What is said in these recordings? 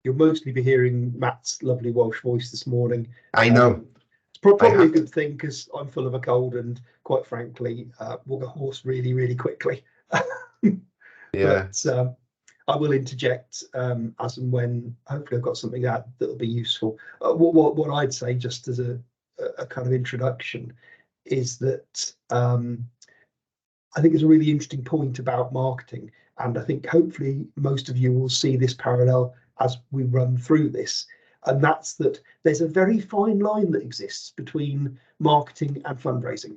you'll mostly be hearing Matt's lovely Welsh voice this morning. I know. It's probably a good thing because I'm full of a cold and, quite frankly, walk a horse really, really quickly. Yeah. But I will interject as and when hopefully I've got something that'll be useful. What I'd say, just as a kind of introduction, is that I think it's a really interesting point about marketing, and I think hopefully most of you will see this parallel as we run through this, and that's that there's a very fine line that exists between marketing and fundraising,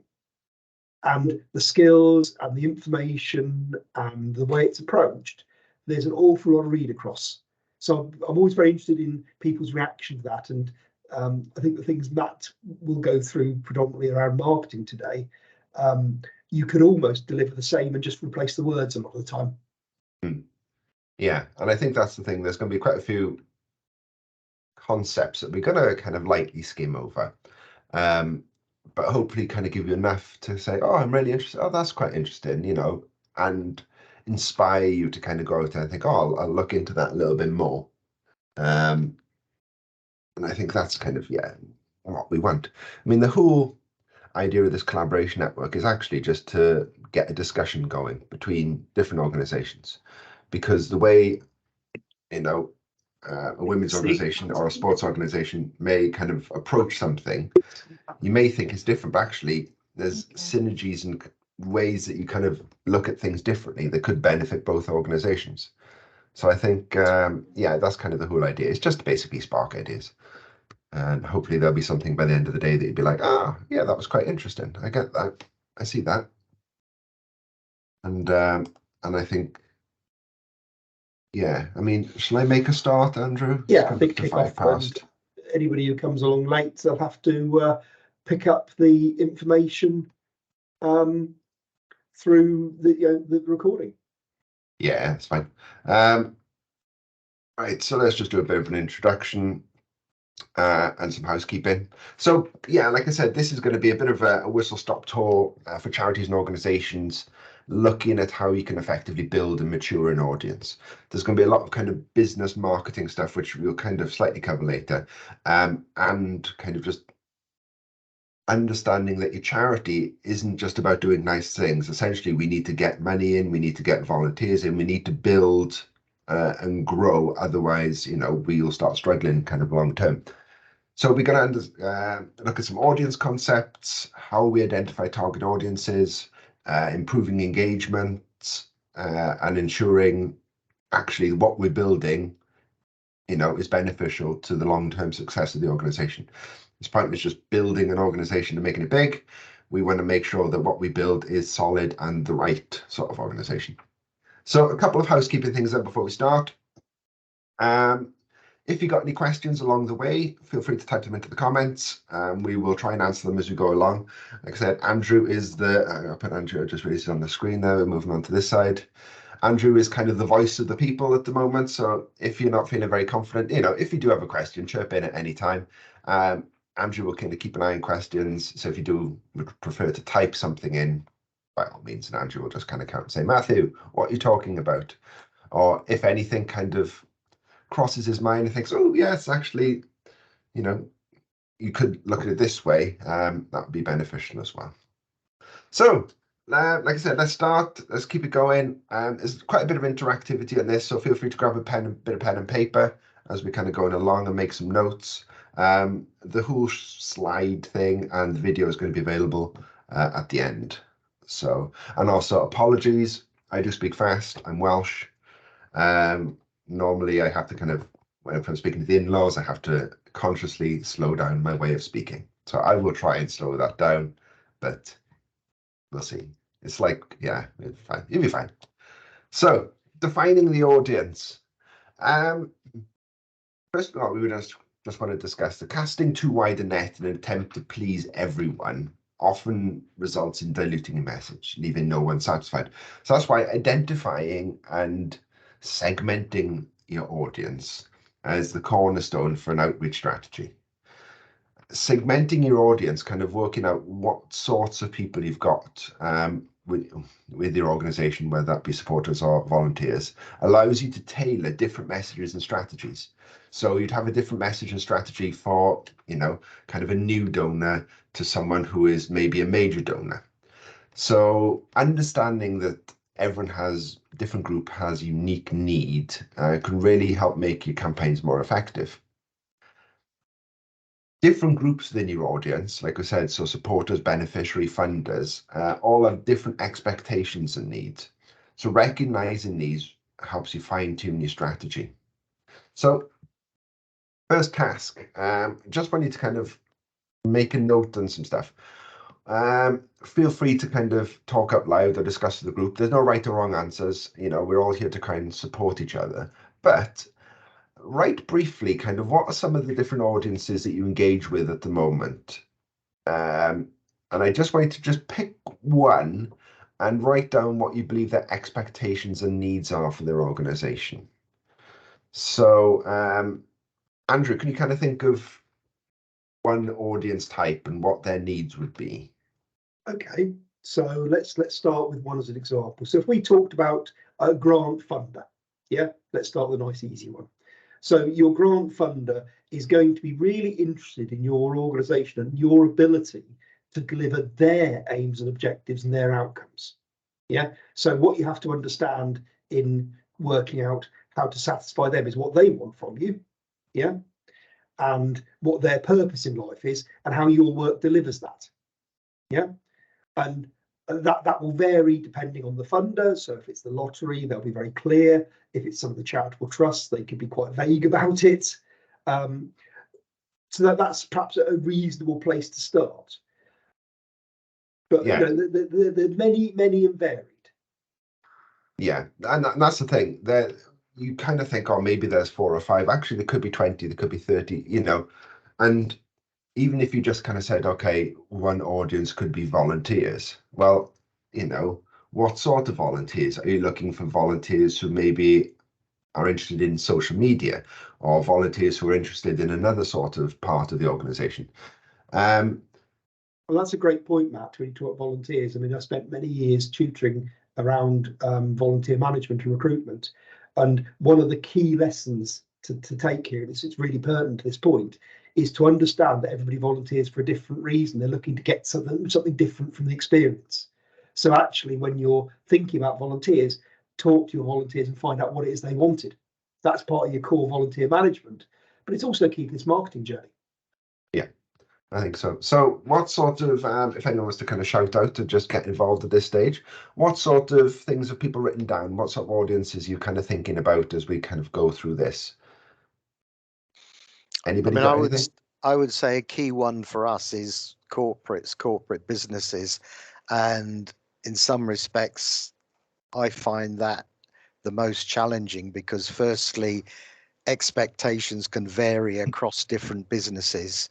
and the skills and the information and the way it's approached. There's an awful lot of read across. So I'm always very interested in people's reaction to that, and I think the things Matt will go through predominantly around marketing today, you could almost deliver the same and just replace the words a lot of the time. Yeah, and I think that's the thing. There's going to be quite a few concepts that we're going to kind of lightly skim over, but hopefully kind of give you enough to say, oh, I'm really interested. Oh, that's quite interesting, you know, and inspire you to kind of go out there and think, oh, I'll look into that a little bit more. And I think that's kind of, yeah, what we want. I mean, the whole idea of this collaboration network is actually just to get a discussion going between different organizations, because the way, you know, a women's organization or a sports organization may kind of approach something, you may think it's different, but actually there's synergies and ways that you kind of look at things differently that could benefit both organizations. So I think, yeah, that's kind of the whole idea. It's just to basically spark ideas. And hopefully there'll be something by the end of the day that you'd be like, ah, yeah, that was quite interesting. I get that. I see that. And I think, yeah, I mean, shall I make a start, Andrew? Yeah, I think kick off. Past. Anybody who comes along late, they'll have to pick up the information through the recording. Yeah, that's fine. Right, so let's just do a bit of an introduction. And some housekeeping. So yeah, like I said, this is going to be a bit of a whistle-stop tour for charities and organizations, looking at how you can effectively build and mature an audience. There's going to be a lot of kind of business marketing stuff, which we'll kind of slightly cover later, and kind of just understanding that your charity isn't just about doing nice things. Essentially, we need to get money in, we need to get volunteers in, we need to build and grow. Otherwise, you know, we'll start struggling kind of long term. So we're going to look at some audience concepts, how we identify target audiences, improving engagement, and ensuring actually what we're building, you know, is beneficial to the long-term success of the organization. This point is just building an organization and making it big. We want to make sure that what we build is solid and the right sort of organization. So a couple of housekeeping things then before we start. If you got any questions along the way, feel free to type them into the comments. We will try and answer them as we go along. Like I said, Andrew is I'll put Andrew, I just released it on the screen now. We're moving on to this side. Andrew is kind of the voice of the people at the moment. So if you're not feeling very confident, you know, if you do have a question, chirp in at any time. Andrew will kind of keep an eye on questions. So if you do prefer to type something in, by all means, and Andrew will just kind of count and say, Matthew, what are you talking about? Or if anything kind of crosses his mind and thinks, oh, yes, actually, you know, you could look at it this way. That would be beneficial as well. So, like I said, let's start. Let's keep it going. There's quite a bit of interactivity on this, so feel free to grab a bit of pen and paper as we're kind of going along and make some notes. The whole slide thing and the video is going to be available at the end. So, and also apologies, I do speak fast, I'm Welsh. Normally I have to kind of, when I'm speaking to the in-laws, I have to consciously slow down my way of speaking. So I will try and slow that down, but we'll see. It's like, yeah, it'll be fine. You'll be fine. So, defining the audience. First of all, we would just want to discuss the casting too wide a net in an attempt to please everyone often results in diluting a message, leaving no one satisfied. So that's why identifying and segmenting your audience is the cornerstone for an outreach strategy. Segmenting your audience, kind of working out what sorts of people you've got. with your organization, whether that be supporters or volunteers, allows you to tailor different messages and strategies. So you'd have a different message and strategy for, kind of a new donor to someone who is maybe a major donor. So understanding that different group has unique need can really help make your campaigns more effective. Different groups within your audience, like I said, so supporters, beneficiary, funders, all have different expectations and needs. So recognizing these helps you fine tune your strategy. So first task, just want you to kind of make a note on some stuff. Feel free to kind of talk out loud or discuss with the group. There's no right or wrong answers. We're all here to kind of support each other. But write briefly kind of what are some of the different audiences that you engage with at the moment. And I just want you to just pick one and write down what you believe their expectations and needs are for their organization. So, Andrew, can you kind of think of one audience type and what their needs would be? Okay, so let's start with one as an example. So if we talked about a grant funder, yeah, let's start with a nice easy one. So your grant funder is going to be really interested in your organisation and your ability to deliver their aims and objectives and their outcomes. Yeah. So what you have to understand in working out how to satisfy them is what they want from you. Yeah. And what their purpose in life is and how your work delivers that. Yeah. And that will vary depending on the funder. So if it's the lottery, they'll be very clear. If it's some of the charitable trusts, they can be quite vague about it. So that's perhaps a reasonable place to start. But yeah, they're many and varied. Yeah, and that's the thing. That you kind of think, oh, maybe there's 4 or 5. Actually, there could be 20, there could be 30, and even if you just kind of said, okay, one audience could be volunteers. Well, what sort of volunteers? Are you looking for volunteers who maybe are interested in social media, or volunteers who are interested in another sort of part of the organization? Well, that's a great point, Matt, when you talk volunteers. I mean, I spent many years tutoring around volunteer management and recruitment. And one of the key lessons to take here, and it's really pertinent to this point, is to understand that everybody volunteers for a different reason. They're looking to get something different from the experience. So actually, when you're thinking about volunteers, talk to your volunteers and find out what it is they wanted. That's part of your core volunteer management, but it's also key to this marketing journey. Yeah, I think so. So what sort of, if anyone was to kind of shout out to just get involved at this stage, what sort of things have people written down? What sort of audiences are you kind of thinking about as we kind of go through this? Anybody got anything? I would say a key one for us is corporate businesses. And in some respects, I find that the most challenging because firstly, expectations can vary across different businesses,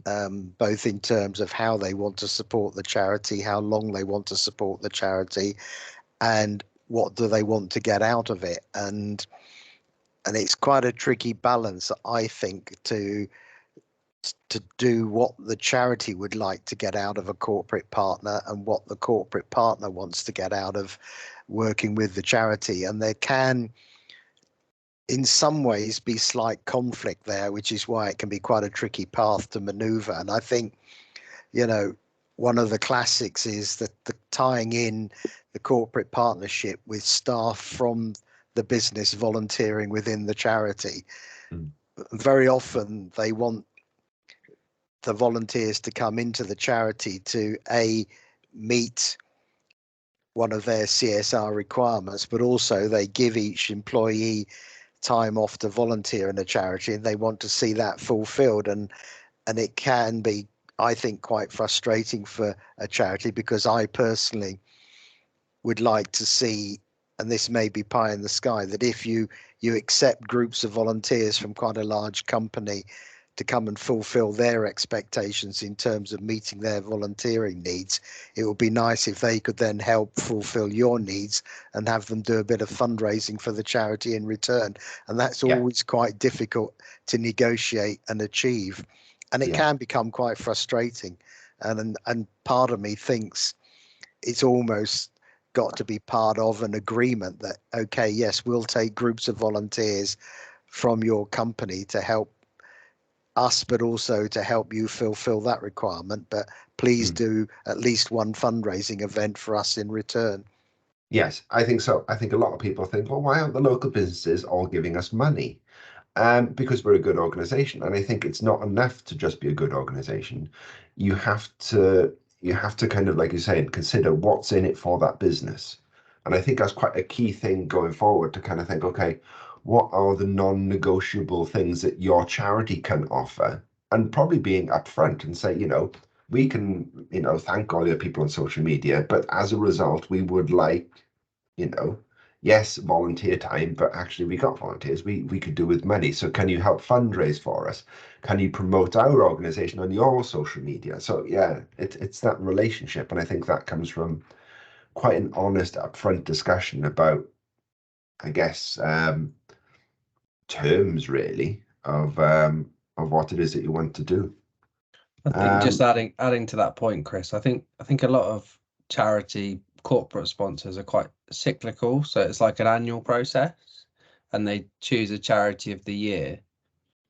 both in terms of how they want to support the charity, how long they want to support the charity, and what do they want to get out of it. And it's quite a tricky balance, I think, to do what the charity would like to get out of a corporate partner and what the corporate partner wants to get out of working with the charity. And there can, in some ways, be slight conflict there, which is why it can be quite a tricky path to maneuver. And I think, one of the classics is that the tying in the corporate partnership with staff from the business volunteering within the charity. Very often they want the volunteers to come into the charity to meet one of their CSR requirements, but also they give each employee time off to volunteer in a charity and they want to see that fulfilled. And it can be, I think, quite frustrating for a charity because I personally would like to see, and this may be pie in the sky, that if you accept groups of volunteers from quite a large company to come and fulfill their expectations in terms of meeting their volunteering needs, it would be nice if they could then help fulfill your needs and have them do a bit of fundraising for the charity in return. And that's always quite difficult to negotiate and achieve. And it can become quite frustrating. And part of me thinks it's almost got to be part of an agreement that, okay, yes, we'll take groups of volunteers from your company to help us, but also to help you fulfill that requirement. But please do at least one fundraising event for us in return. Yes, I think so. I think a lot of people think, well, why aren't the local businesses all giving us money? Because we're a good organization. And I think it's not enough to just be a good organization. You have to kind of, like you said, consider what's in it for that business. And I think that's quite a key thing going forward, to kind of think, okay, what are the non-negotiable things that your charity can offer? And probably being upfront and say, we can, thank all your people on social media, but as a result, we would like, yes, volunteer time, but actually we got volunteers we could do with money. So can you help fundraise for us? Can you promote our organization on your social media? So yeah, it's that relationship. And I think that comes from quite an honest, upfront discussion about, I guess, terms really of what it is that you want to do. I think just adding to that point, Chris, I think a lot of charity corporate sponsors are quite cyclical, so it's like an annual process, and they choose a charity of the year,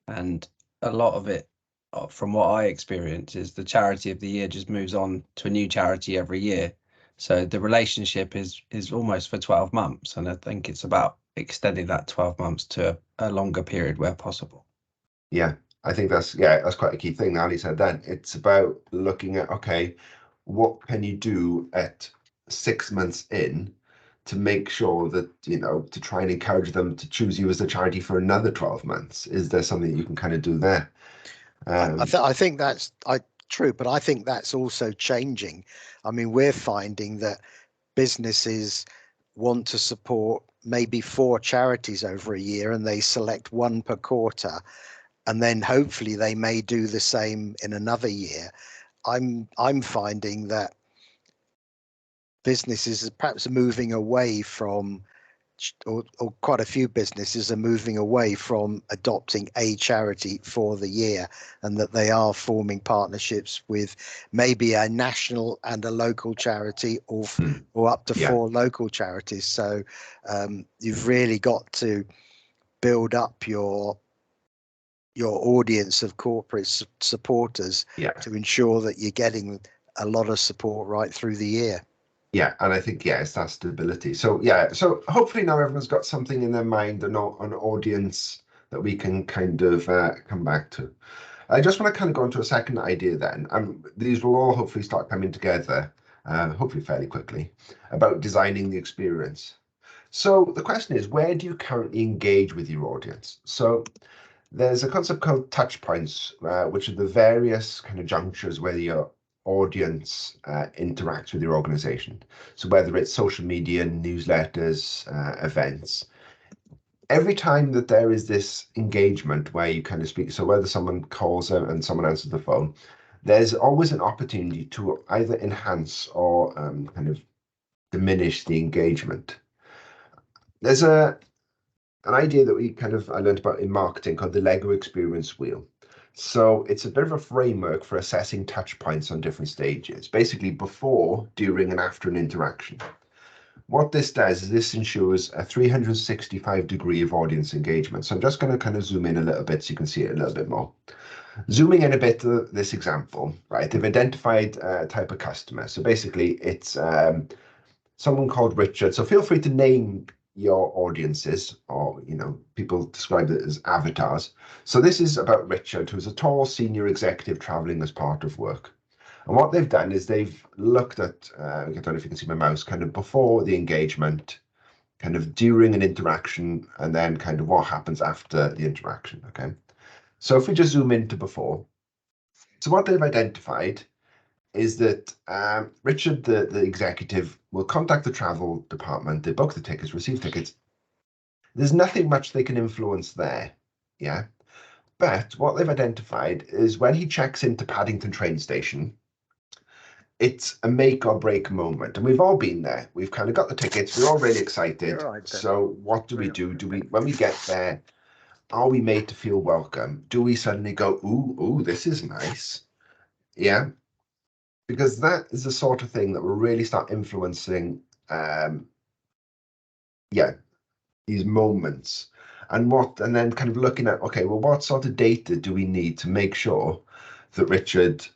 and a lot of it, from what I experience, is the charity of the year just moves on to a new charity every year. So the relationship is almost for 12 months, and I think it's about extending that 12 months to a longer period where possible. Yeah, I think that's quite a key thing. Ali said then it's about looking at, okay, what can you do at 6 months in to make sure that, to try and encourage them to choose you as a charity for another 12 months? Is there something you can kind of do there? I think that's true, but I think that's also changing. I mean, we're finding that businesses want to support maybe 4 charities over a year, and they select one per quarter, and then hopefully they may do the same in another year. I'm finding that businesses are perhaps moving away from, or quite a few businesses are moving away from adopting a charity for the year, and that they are forming partnerships with maybe a national and a local charity, or up to 4 local charities. So you've really got to build up your audience of corporate supporters to ensure that you're getting a lot of support right through the year. Yeah, and I think, it's that stability. So so hopefully now everyone's got something in their mind, an audience that we can kind of come back to. I just want to kind of go into a second idea then, and these will all hopefully start coming together, hopefully fairly quickly, about designing the experience. So the question is, where do you currently engage with your audience? So there's a concept called touch points, which are the various kind of junctures where your audience interacts with your organization. So whether it's social media, newsletters, events, every time that there is this engagement where you kind of speak, so whether someone calls and someone answers the phone, there's always an opportunity to either enhance or kind of diminish the engagement. There's an idea that I learned about in marketing called the Lego experience wheel. So it's a bit of a framework for assessing touch points on different stages, basically before, during, and after an interaction. What this does is this ensures a 365-degree of audience engagement. So I'm just going to kind of zoom in a little bit so you can see it a little bit more. Zooming in a bit to this example, right? They've identified a type of customer. So basically it's someone called Richard. So feel free to name your audiences, or people describe it as avatars. So this is about Richard, who's a tall senior executive traveling as part of work. And what they've done is they've looked at, I don't know if you can see my mouse, kind of before the engagement, kind of during an interaction, and then kind of what happens after the interaction. Okay, so if we just zoom into before, so what they've identified is that Richard, the executive, will contact the travel department. They book the tickets, receive tickets. There's nothing much they can influence there, yeah? But what they've identified is when he checks into Paddington train station, it's a make or break moment. And we've all been there. We've kind of got the tickets. We're all really excited. So what do we do? When we get there, are we made to feel welcome? Do we suddenly go, ooh, this is nice? Yeah. because that is the sort of thing that will really start influencing, these moments. And then kind of looking at, okay, well, what sort of data do we need to make sure that Richard,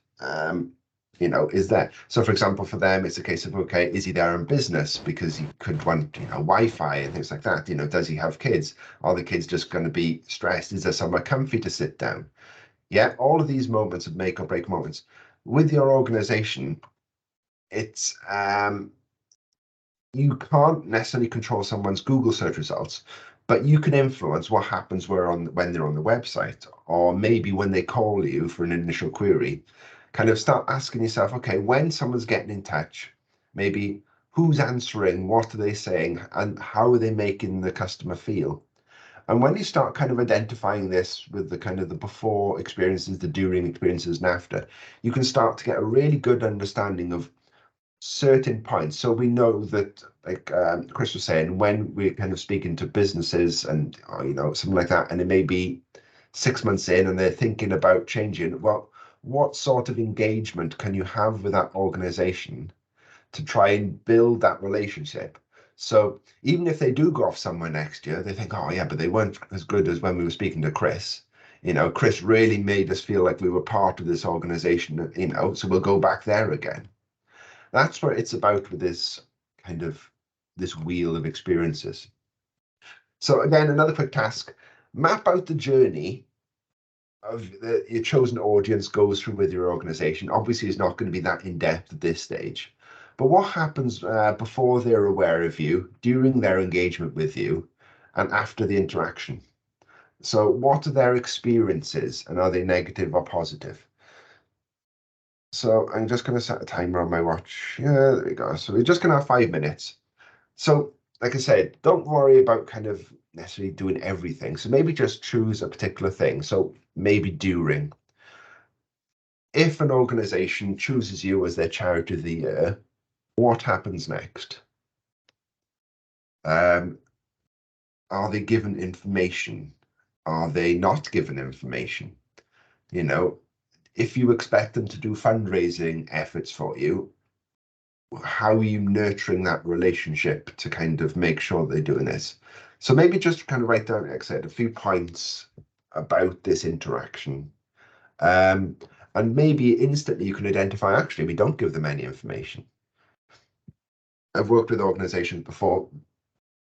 is there? So, for example, for them, it's a case of, okay, is he there in business because he could want, Wi-Fi and things like that? Does he have kids? Are the kids just going to be stressed? Is there somewhere comfy to sit down? Yeah, all of these moments of make or break moments. With your organization, it's you can't necessarily control someone's Google search results, but you can influence what happens when they're on the website, or maybe when they call you for an initial query. Kind of start asking yourself, okay, when someone's getting in touch, maybe who's answering, what are they saying, and how are they making the customer feel? And when you start kind of identifying this with the kind of the before experiences, the during experiences, and after, you can start to get a really good understanding of certain points. So we know that, like Chris was saying, when we're kind of speaking to businesses and something like that, and it may be 6 months in and they're thinking about changing, well, what sort of engagement can you have with that organization to try and build that relationship? So even if they do go off somewhere next year, they think, oh yeah, but they weren't as good as when we were speaking to Chris. Chris really made us feel like we were part of this organization, so we'll go back there again. That's what it's about with this kind of this wheel of experiences. So again, another quick task: map out the journey of your chosen audience goes through with your organization. Obviously, it's not going to be that in depth at this stage, but what happens before they're aware of you, during their engagement with you, and after the interaction? So what are their experiences, and are they negative or positive? So I'm just going to set a timer on my watch. Yeah, there we go. So we're just going to have 5 minutes. So like I said, don't worry about kind of necessarily doing everything. So maybe just choose a particular thing. So maybe during. If an organization chooses you as their charity of the year, what happens next? Are they given information? Are they not given information? If you expect them to do fundraising efforts for you, how are you nurturing that relationship to kind of make sure they're doing this? So maybe just kind of write down, like I said, a few points about this interaction. And maybe instantly you can identify, actually, we don't give them any information. I've worked with organizations before,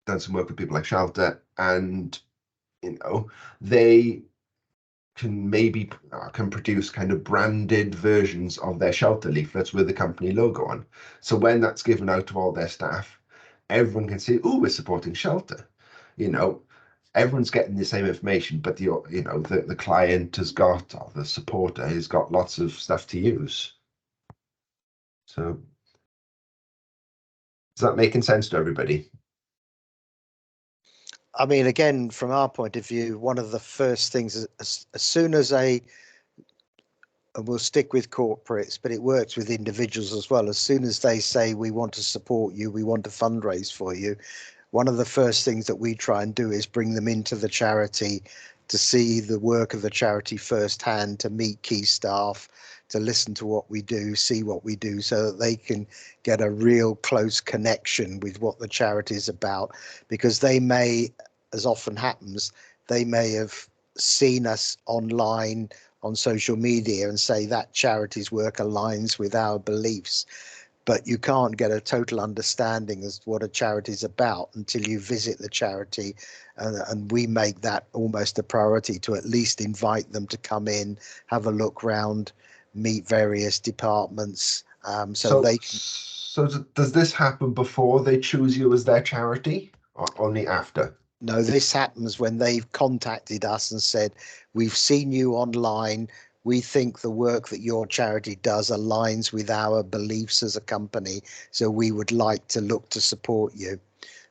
done some work with people like Shelter, and they can produce kind of branded versions of their Shelter leaflets with the company logo on. So when that's given out to all their staff, everyone can see, oh, we're supporting Shelter. Everyone's getting the same information, but the client has got, or the supporter has got lots of stuff to use. So is that making sense to everybody? I mean, again, from our point of view, one of the first things, as soon as and we'll stick with corporates, but it works with individuals as well. As soon as they say, we want to support you, we want to fundraise for you, one of the first things that we try and do is bring them into the charity to see the work of the charity firsthand, to meet key staff, to listen to what we do, see what we do, so that they can get a real close connection with what the charity is about. Because they may, as often happens, they may have seen us online on social media and say that charity's work aligns with our beliefs. But you can't get a total understanding as to what a charity is about until you visit the charity, and we make that almost a priority to at least invite them to come in, have a look round, meet various departments, so they can. So does this happen before they choose you as their charity, or only after? No, this happens when they've contacted us and said, we've seen you online. We think the work that your charity does aligns with our beliefs as a company, so we would like to look to support you.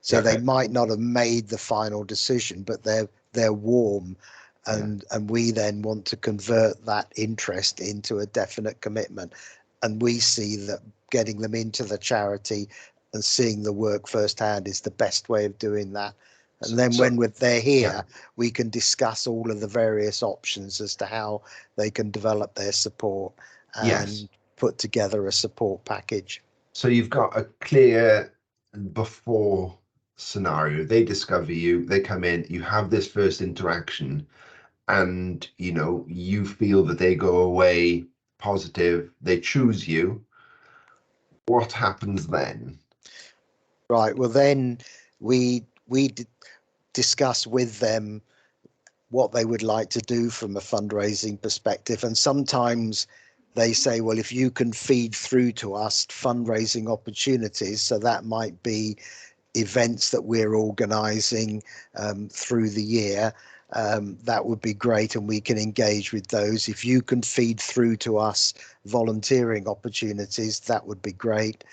So Okay. They might not have made the final decision, but they're warm, and we then want to convert that interest into a definite commitment. And we see that getting them into the charity and seeing the work firsthand is the best way of doing that. And then when they're here, we can discuss all of the various options as to how they can develop their support. And put together a support package. So you've got a clear before scenario. They discover you, they come in, you have this first interaction, and you know, you feel that they go away positive, they choose you. What happens then? Right, well then we discuss with them what they would like to do from a fundraising perspective, and sometimes they say, well, if you can feed through to us fundraising opportunities, so that might be events that we're organising through the year, that would be great, and we can engage with those. If you can feed through to us volunteering opportunities, that would be great.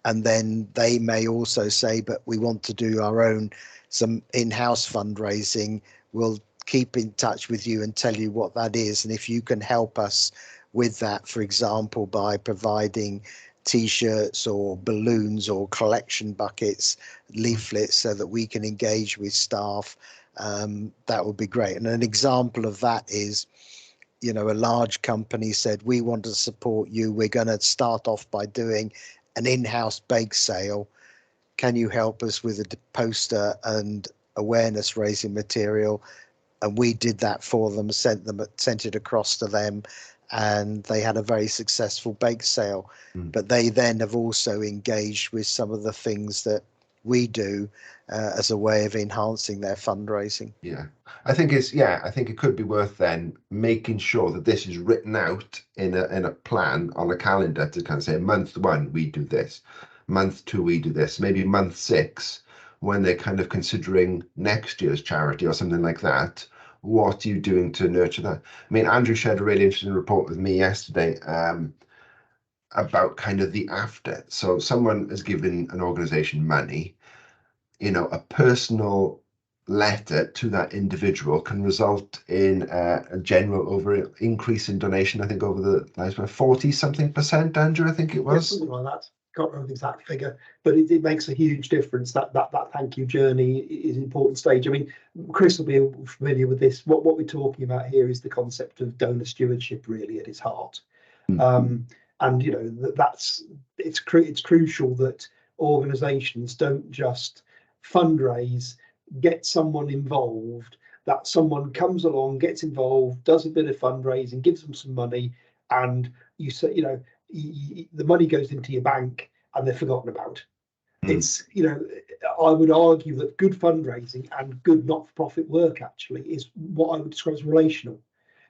And then they may also say, but we want to do our own, some in-house fundraising. We'll keep in touch with you and tell you what that is. And if you can help us with that, for example, by providing T-shirts or balloons or collection buckets, leaflets, so that we can engage with staff, that would be great. And an example of that is, you know, a large company said, we want to support you. We're going to start off by doing an in-house bake sale. Can you help us with a poster and awareness raising material? And we did that for them, sent it across to them, and they had a very successful bake sale. But they then have also engaged with some of the things that we do as a way of enhancing their fundraising. Yeah, I think it could be worth then making sure that this is written out in a plan on a calendar to kind of say, month 1 we do this, month 2 we do this, maybe month 6 when they're kind of considering next year's charity or something like that. What are you doing to nurture that? I mean, Andrew shared a really interesting report with me yesterday about kind of the after. So someone has given an organization money, you know, a personal letter to that individual can result in a general increase in donation. I think over the last 40-something%, Andrew, I think it was. Yeah, something like that. Can't remember the exact figure, but it makes a huge difference. That thank you journey is an important stage. I mean, Chris will be familiar with this. What we're talking about here is the concept of donor stewardship, really, at its heart. And you know, it's crucial that organisations don't just fundraise, get someone involved, that someone comes along, gets involved, does a bit of fundraising, gives them some money, and you say, you know, the money goes into your bank and they're forgotten about. It's, you know, I would argue that good fundraising and good not-for-profit work actually is what I would describe as relational.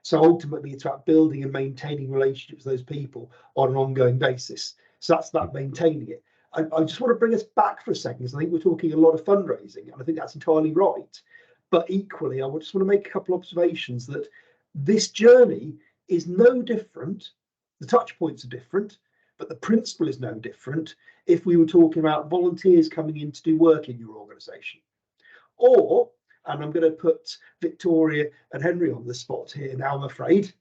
So ultimately it's about building and maintaining relationships with those people on an ongoing basis. So that's about maintaining it. I just want to bring us back for a second, because I think we're talking a lot of fundraising, and I think that's entirely right. But equally, I just want to make a couple of observations that this journey is no different. The touch points are different, but the principle is no different if we were talking about volunteers coming in to do work in your organisation. Or, and I'm going to put Victoria and Henry on the spot here now, I'm afraid,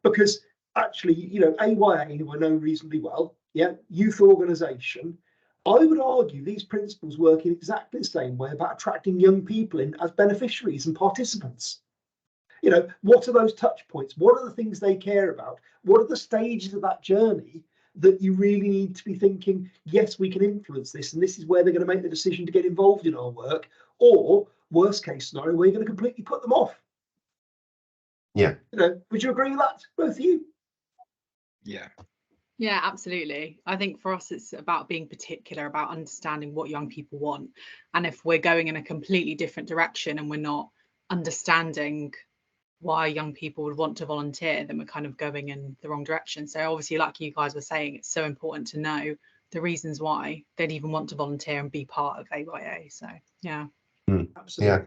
because actually, you know, AYA, who I know reasonably well, yeah, youth organisation, I would argue these principles work in exactly the same way about attracting young people in as beneficiaries and participants. You know, what are those touch points? What are the things they care about? What are the stages of that journey that you really need to be thinking, yes, we can influence this, and this is where they're going to make the decision to get involved in our work, or worst case scenario, we're going to completely put them off. Yeah. You know, would you agree with that, both of you? Yeah. Yeah, absolutely. I think for us, it's about being particular about understanding what young people want. And if we're going in a completely different direction and we're not understanding why young people would want to volunteer, then we're kind of going in the wrong direction. So obviously, like you guys were saying, it's so important to know the reasons why they'd even want to volunteer and be part of AYA. So yeah. Absolutely. Yeah.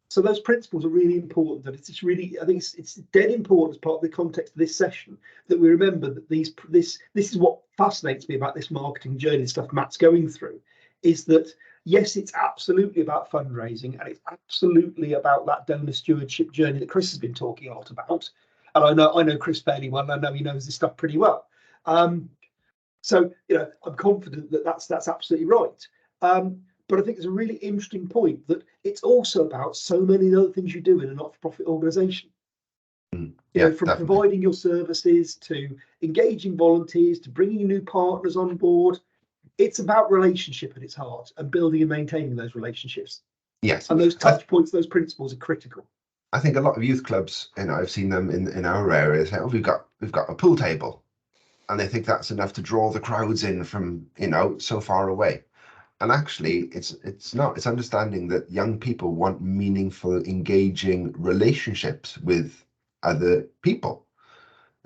So those principles are really important, and it's really, I think it's dead important as part of the context of this session that we remember that this is what fascinates me about this marketing journey stuff Matt's going through, is that yes, it's absolutely about fundraising, and it's absolutely about that donor stewardship journey that Chris has been talking a lot about. And I know Chris fairly well, and I know he knows this stuff pretty well. So you know, I'm confident that that's absolutely right. But I think it's a really interesting point that it's also about so many other things you do in a not-for-profit organisation. You know, from definitely. providing your services to engaging volunteers to bringing new partners on board. It's about relationship at its heart and building and maintaining those relationships. Yes. And those touch points, those principles are critical. I think a lot of youth clubs, you know, I've seen them in our area say, oh, we've got a pool table. And they think that's enough to draw the crowds in from, you know, so far away. And actually, it's not. It's understanding that young people want meaningful, engaging relationships with other people.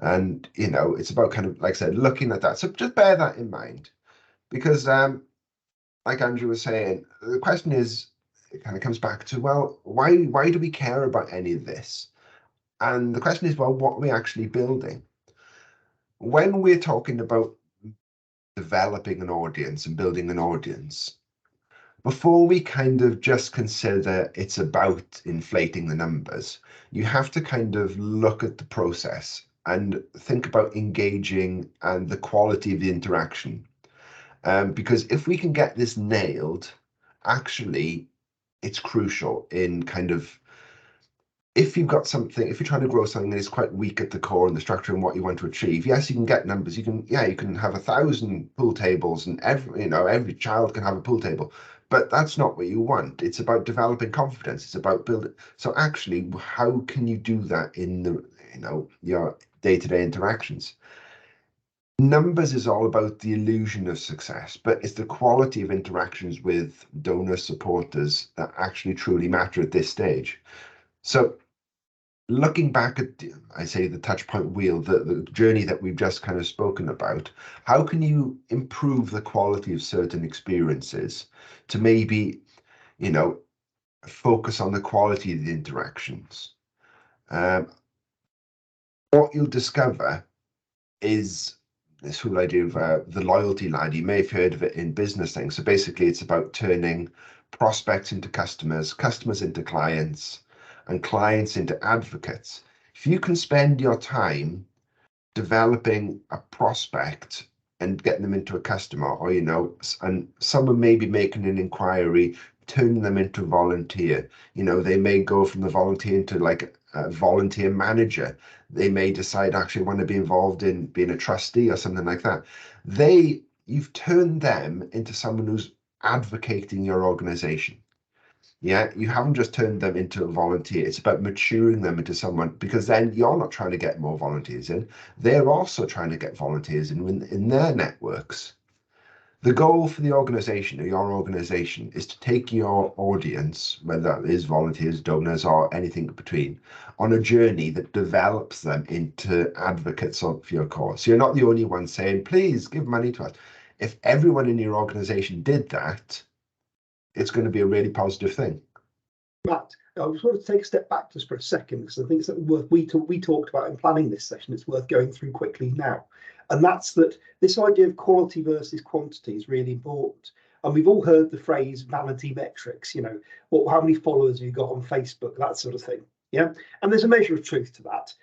And, you know, it's about kind of, like I said, looking at that. So just bear that in mind. Because, like Andrew was saying, the question is, it kind of comes back to, well, why do we care about any of this? And the question is, well, what are we actually building? When we're talking about developing an audience and building an audience, before we kind of just consider it's about inflating the numbers, you have to kind of look at the process and think about engaging and the quality of the interaction. Because if we can get this nailed, actually, it's crucial in kind of, if you've got something, if you're trying to grow something that is quite weak at the core and the structure and what you want to achieve, yes, you can get numbers. You can have 1,000 pool tables and every child can have a pool table, but that's not what you want. It's about developing confidence. It's about building. So actually, how can you do that in the, your day-to-day interactions? Numbers is all about the illusion of success, but it's the quality of interactions with donors, supporters that actually truly matter at this stage. So looking back at, I say, the touch point wheel, the journey that we've just kind of spoken about, how can you improve the quality of certain experiences to maybe, focus on the quality of the interactions? What you'll discover is this whole idea of the loyalty ladder. You may have heard of it in business things. So basically, it's about turning prospects into customers, customers into clients, and clients into advocates. If you can spend your time developing a prospect and getting them into a customer, or and someone may be making an inquiry, turning them into a volunteer. They may go from the volunteer into like a volunteer manager. They may decide actually want to be involved in being a trustee or something like that. You've turned them into someone who's advocating your organization. Yeah, you haven't just turned them into a volunteer. It's about maturing them into someone, because then you're not trying to get more volunteers in. They're also trying to get volunteers in their networks. The goal for the organization, or your organization, is to take your audience, whether that is volunteers, donors, or anything in between, on a journey that develops them into advocates for your cause. So you're not the only one saying, please give money to us. If everyone in your organization did that, it's going to be a really positive thing. Matt, I just want to take a step back just for a second, because I think it's something worth we talked about in planning this session. It's worth going through quickly now, and that's that this idea of quality versus quantity is really important. And we've all heard the phrase vanity metrics. How many followers have you got on Facebook, that sort of thing. Yeah, and there's a measure of truth to that.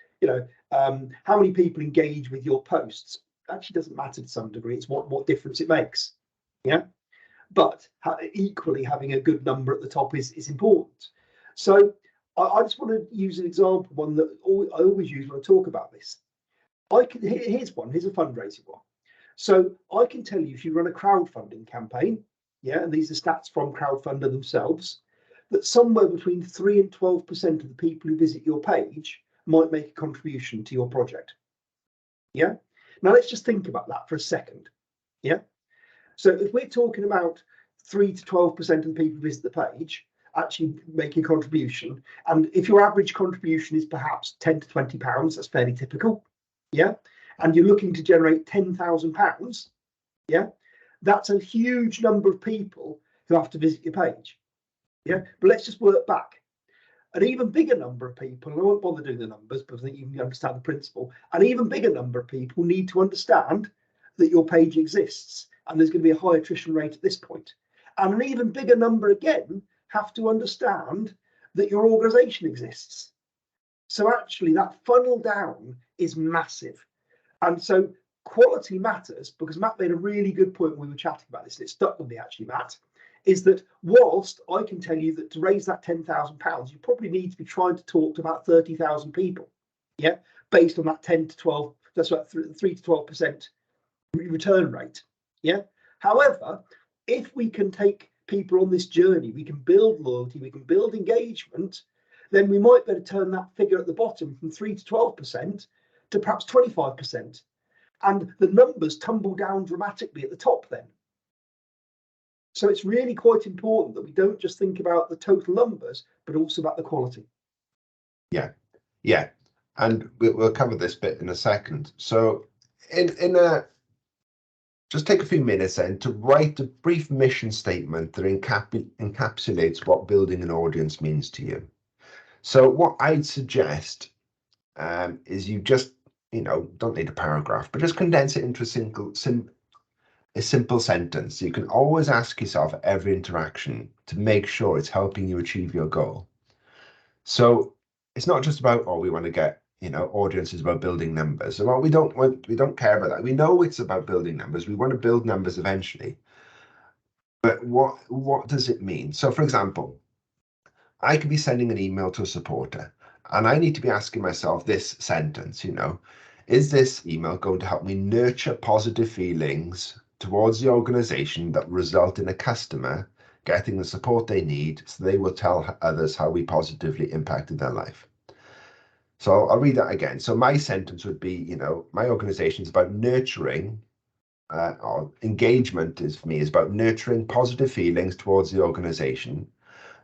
How many people engage with your posts actually doesn't matter to some degree. It's what difference it makes. Yeah. But equally, having a good number at the top is important. So I just want to use an example, one that I always use when I talk about this. Here's a fundraising one. So I can tell you, if you run a crowdfunding campaign, and these are stats from crowdfunder themselves, that somewhere between 3 and 12% of the people who visit your page might make a contribution to your project. Yeah. Now let's just think about that for a second. Yeah. So if we're talking about 3 to 12% of the people who visit the page actually making a contribution, and if your average contribution is perhaps £10 to £20, that's fairly typical, and you're looking to generate £10,000, that's a huge number of people who have to visit your page, but let's just work back. An even bigger number of people, and I won't bother doing the numbers because I think you can understand the principle, an even bigger number of people need to understand that your page exists, and there's going to be a high attrition rate at this point. And an even bigger number again have to understand that your organization exists. So actually that funnel down is massive. And so quality matters, because Matt made a really good point when we were chatting about this, and it stuck with me actually, Matt, is that whilst I can tell you that to raise that £10,000, you probably need to be trying to talk to about 30,000 people. yeah, based on that 10 to 12, that's what 3 to 12% return rate. Yeah. However, if we can take people on this journey, we can build loyalty, we can build engagement, then we might better turn that figure at the bottom from 3 to 12% to perhaps 25%. And the numbers tumble down dramatically at the top then. So it's really quite important that we don't just think about the total numbers, but also about the quality. Yeah, yeah. And we'll cover this bit in a second. So just take a few minutes then to write a brief mission statement that encapsulates what building an audience means to you. So what I'd suggest is you just, don't need a paragraph, but just condense it into a simple sentence. You can always ask yourself at every interaction to make sure it's helping you achieve your goal. So it's not just about, we want to get, audiences about building numbers. So we don't care about that. We know it's about building numbers. We want to build numbers eventually. But what does it mean? So for example, I could be sending an email to a supporter and I need to be asking myself this sentence, is this email going to help me nurture positive feelings towards the organization that result in a customer getting the support they need so they will tell others how we positively impacted their life? So I'll read that again. So my sentence would be, my organization is about nurturing, or engagement for me is about nurturing positive feelings towards the organization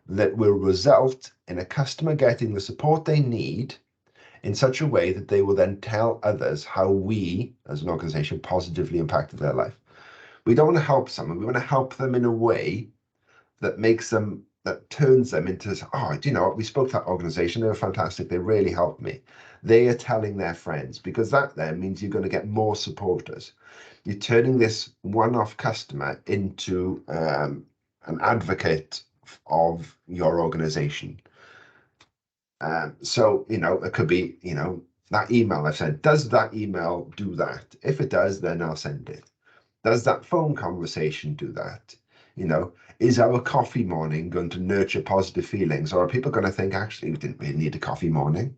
that will result in a customer getting the support they need in such a way that they will then tell others how we, as an organization, positively impacted their life. We don't want to help someone. We want to help them in a way that turns them into, do you know what? We spoke to that organization. They were fantastic. They really helped me. They are telling their friends, because that then means you're going to get more supporters. You're turning this one-off customer into an advocate of your organization. So, it could be, that email I've sent, does that email do that? If it does, then I'll send it. Does that phone conversation do that? Is our coffee morning going to nurture positive feelings, or are people going to think, actually, we didn't really need a coffee morning?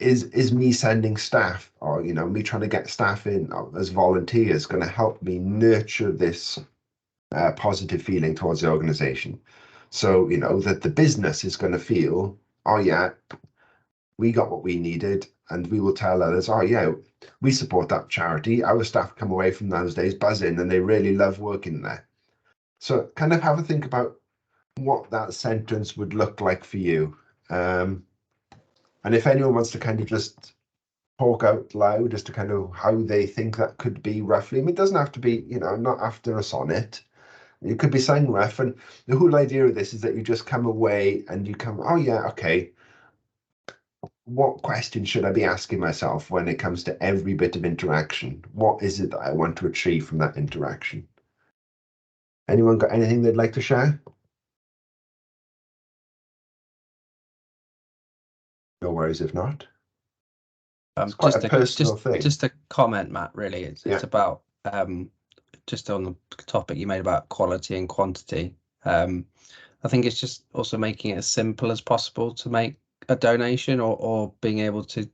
Is me sending staff, or me trying to get staff in as volunteers, going to help me nurture this positive feeling towards the organization? So that the business is going to feel, we got what we needed, and we will tell others, we support that charity. Our staff come away from those days buzzing and they really love working there. So kind of have a think about what that sentence would look like for you. And if anyone wants to kind of just talk out loud as to kind of how they think that could be roughly, it doesn't have to be, not after a sonnet. It could be sang rough. And the whole idea of this is that you just come away and you come, okay. What question should I be asking myself when it comes to every bit of interaction? What is it that I want to achieve from that interaction? Anyone got anything they'd like to share? No worries if not. It's quite a personal thing. Just a comment, Matt, really. It's about, just on the topic you made about quality and quantity. I think it's just also making it as simple as possible to make a donation, or being able to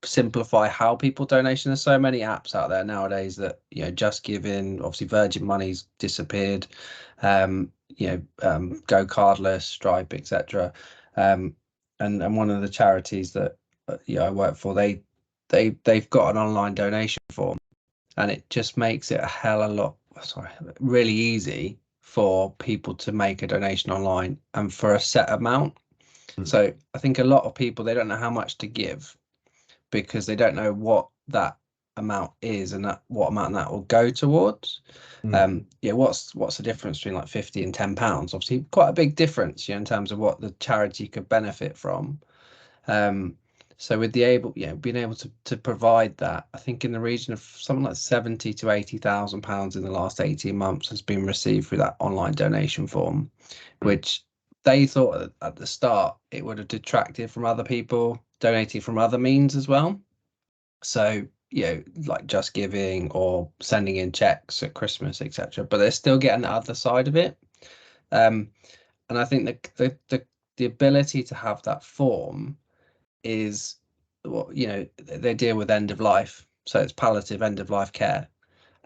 simplify how people donation. There's so many apps out there nowadays that, Just Giving, obviously Virgin Money's disappeared, go cardless, Stripe, etc. And one of the charities that I work for, they've got an online donation form, and it just makes it really easy for people to make a donation online and for a set amount. So I think a lot of people, they don't know how much to give because they don't know what that amount is and what amount that will go towards. What's the difference between like 50 and £10? Obviously quite a big difference, in terms of what the charity could benefit from. So with being able to provide that, I think in the region of something like £70,000 to £80,000 in the last 18 months has been received through that online donation form, which they thought at the start it would have detracted from other people donating from other means as well. So, like Just Giving or sending in checks at Christmas, etc. But they're still getting the other side of it. And I think the ability to have that form is what, you know, they deal with end of life, so it's palliative end of life care,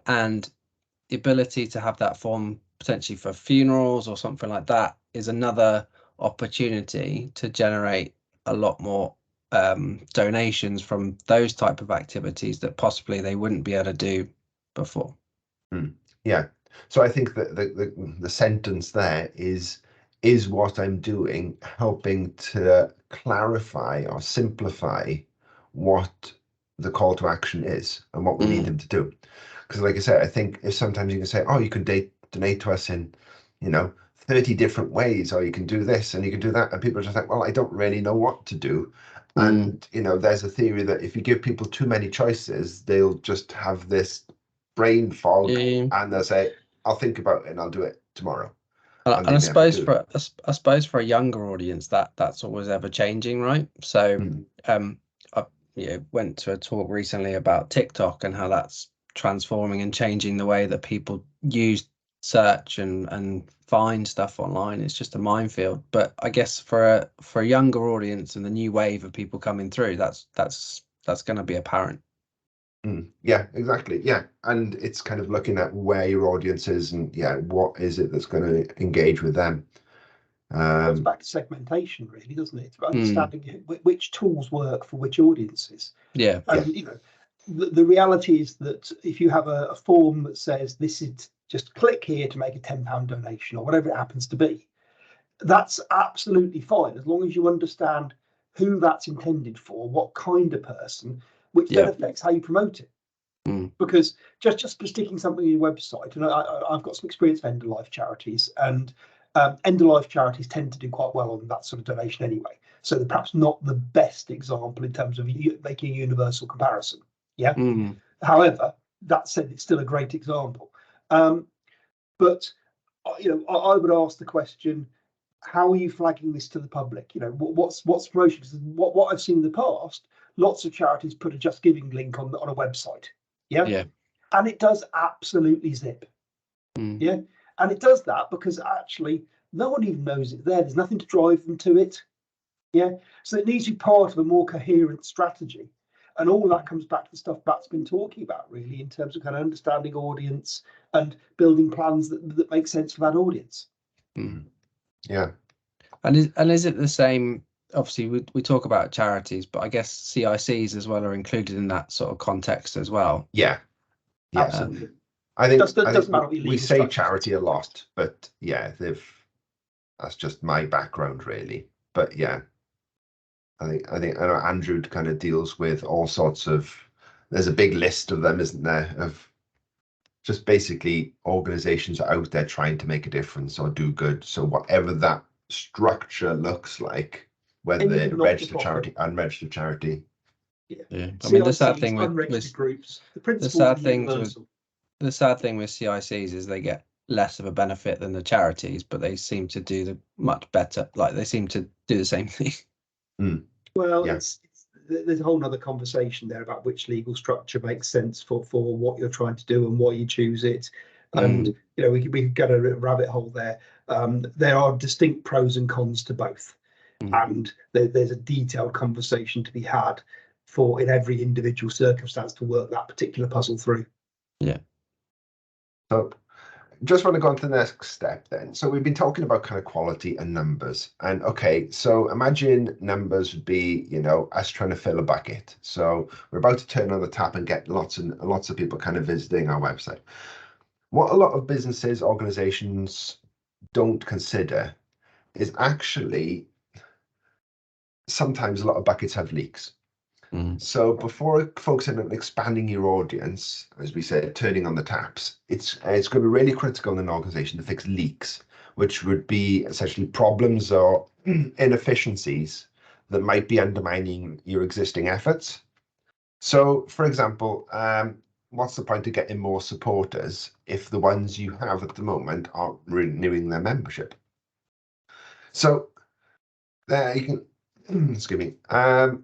and the ability to have that form potentially for funerals or something like that is another opportunity to generate a lot more donations from those type of activities that possibly they wouldn't be able to do before. Yeah. So I think that the sentence there is what I'm doing helping to clarify or simplify what the call to action is and what we need them to do? Because like I said, I think if sometimes you can say, oh, you can donate to us in, 30 different ways, or you can do this and you can do that. And people are just like, well, I don't really know what to do. And, there's a theory that if you give people too many choices, they'll just have this brain fog and they'll say, I'll think about it and I'll do it tomorrow. And I suppose for a younger audience, that's always ever changing, right? So I went to a talk recently about TikTok and how that's transforming and changing the way that people use search and find stuff online. It's just a minefield. But I guess for a younger audience and the new wave of people coming through, that's going to be apparent. Yeah, exactly. Yeah, and it's kind of looking at where your audience is and what is it that's going to engage with them. It's back to segmentation, really, doesn't it? It's about understanding which tools work for which audiences. Yeah. And the reality is that if you have a form that says this is just click here to make a £10 donation or whatever it happens to be, that's absolutely fine as long as you understand who that's intended for, what kind of person, which then affects how you promote it. Because just for sticking something on your website, and I've got some experience with end-of-life charities, and end-of-life charities tend to do quite well on that sort of donation anyway. So they're perhaps not the best example in terms of making a universal comparison. Yeah. However, that said, it's still a great example. But I would ask the question: how are you flagging this to the public? What's promotion? Because what I've seen in the past, lots of charities put a Just Giving link on a website. Yeah. And it does absolutely zip. Yeah. And it does that because actually no one even knows it's there. There's nothing to drive them to it. Yeah. So it needs to be part of a more coherent strategy. And all that comes back to the stuff Matt's been talking about, really, in terms of kind of understanding audience and building plans that make sense for that audience. Yeah. And is it the same? Obviously, we talk about charities, but I guess CICs as well are included in that sort of context as well. Yeah. Absolutely. I think, doesn't matter what we say charity a lot, but that's just my background, really. But I know Andrew kind of deals with all sorts of. There's a big list of them, isn't there? Of just basically organizations out there trying to make a difference or do good. So whatever that structure looks like, whether they're registered charity, unregistered charity. Yeah. I mean, the sad thing with groups, the sad thing with CICs is they get less of a benefit than the charities, but they seem to do the much better. Like they seem to do the same thing. Well, there's a whole nother conversation there about which legal structure makes sense for what you're trying to do and why you choose it. And we could go a rabbit hole there. There are distinct pros and cons to both, and there's a detailed conversation to be had in every individual circumstance to work that particular puzzle through. Yeah. So just want to go on to the next step then. So we've been talking about kind of quality and numbers. And okay, so imagine numbers would be, us trying to fill a bucket. So we're about to turn on the tap and get lots and lots of people kind of visiting our website. What a lot of businesses, organizations don't consider is actually sometimes a lot of buckets have leaks. So before focusing on expanding your audience, as we said, turning on the taps, it's going to be really critical in an organization to fix leaks, which would be essentially problems or inefficiencies that might be undermining your existing efforts. So, for example, what's the point of getting more supporters if the ones you have at the moment aren't renewing their membership? So there you can. Excuse me.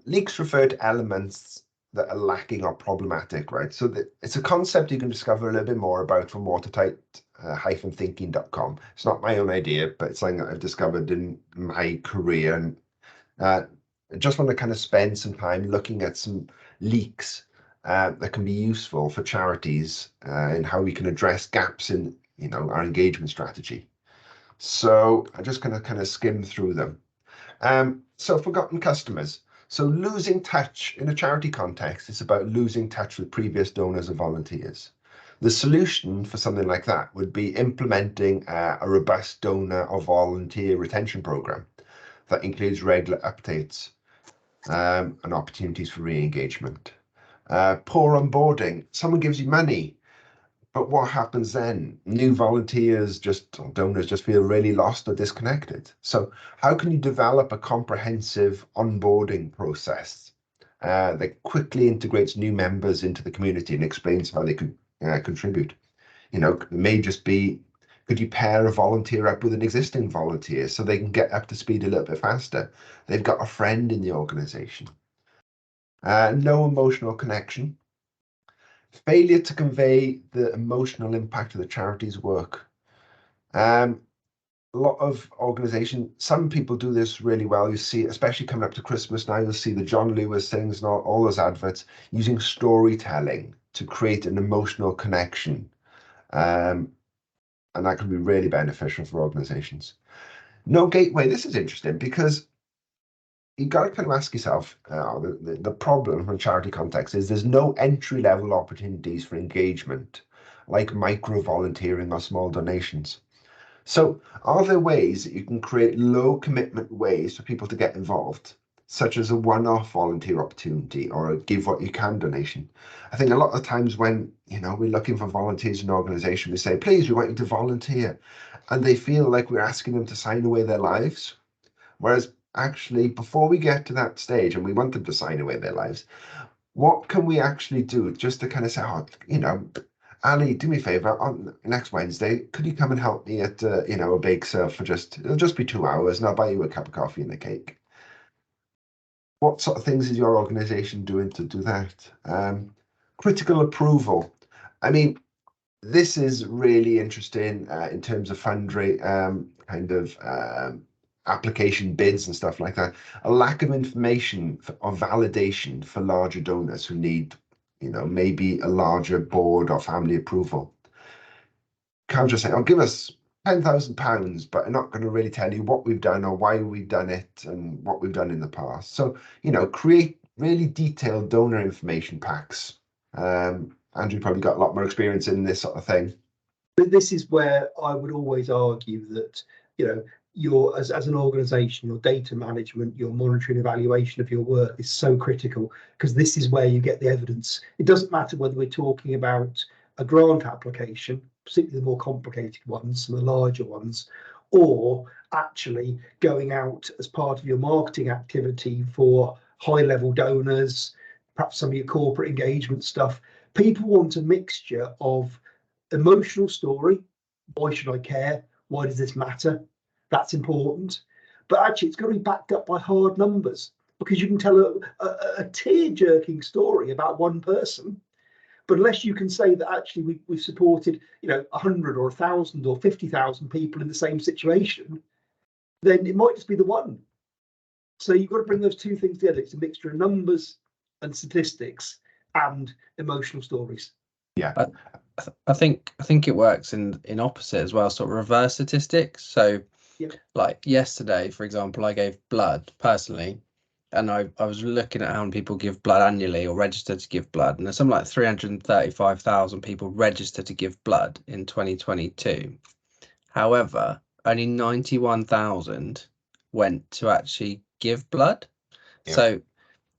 Leaks refer to elements that are lacking or problematic, right? So it's a concept you can discover a little bit more about from watertight-thinking.com. It's not my own idea, but it's something that I've discovered in my career. And I just want to kind of spend some time looking at some leaks that can be useful for charities in how we can address gaps in, you know, our engagement strategy. So I'm just going to kind of skim through them. So forgotten customers. So losing touch in a charity context is about losing touch with previous donors and volunteers. The solution for something like that would be implementing a robust donor or volunteer retention program that includes regular updates and opportunities for re-engagement. Poor onboarding. Someone gives you money, but what happens then? New volunteers, donors just feel really lost or disconnected. So how can you develop a comprehensive onboarding process that quickly integrates new members into the community and explains how they could contribute? You know, it may just be, could you pair a volunteer up with an existing volunteer so they can get up to speed a little bit faster? They've got a friend in the organization. No emotional connection. Failure to convey the emotional impact of the charity's work. A lot of organizations, some people do this really well. You see, especially coming up to Christmas now, you'll see the John Lewis things and all those adverts using storytelling to create an emotional connection. And that can be really beneficial for organizations. No gateway. This is interesting because you got to kind of ask yourself, the problem from a charity context is there's no entry-level opportunities for engagement, like micro-volunteering or small donations. So are there ways that you can create low-commitment ways for people to get involved, such as a one-off volunteer opportunity or a give what you can donation? I think a lot of times when, you know, we're looking for volunteers in an organization, we say, please, we want you to volunteer. And they feel like we're asking them to sign away their lives. Whereas actually, before we get to that stage and we want them to sign away their lives, what can we actually do just to kind of say, oh, you know, Ali, do me a favor, on next Wednesday, could you come and help me at, you know, a bake sale for it'll just be 2 hours and I'll buy you a cup of coffee and a cake. What sort of things is your organization doing to do that? Critical approval. I mean, this is really interesting in terms of fundraising, application bids and stuff like that. A lack of information or validation for larger donors who need, you know, maybe a larger board or family approval. Can't just say, oh, give us £10,000, but I'm not going to really tell you what we've done or why we've done it and what we've done in the past. So, you know, create really detailed donor information packs. Andrew probably got a lot more experience in this sort of thing. But this is where I would always argue that, you know, your as an organization, your data management, your monitoring evaluation of your work is so critical, because this is where you get the evidence. It doesn't matter whether we're talking about a grant application, particularly the more complicated ones, some of the larger ones, or actually going out as part of your marketing activity for high-level donors, perhaps some of your corporate engagement stuff. People want a mixture of emotional story. Why should I care? Why does this matter? That's important. But actually, it's got to be backed up by hard numbers, because you can tell a tear-jerking story about one person, but unless you can say that actually we've supported, you know, 100 or 1,000 or 50,000 people in the same situation, then it might just be the one. So you've got to bring those two things together. It's a mixture of numbers and statistics and emotional stories. Yeah. I think it works in opposite as well, sort of reverse statistics. So like yesterday, for example, I gave blood personally, and I was looking at how many people give blood annually or register to give blood, and there's something like 335,000 people registered to give blood in 2022. However, only 91,000 went to actually give blood. So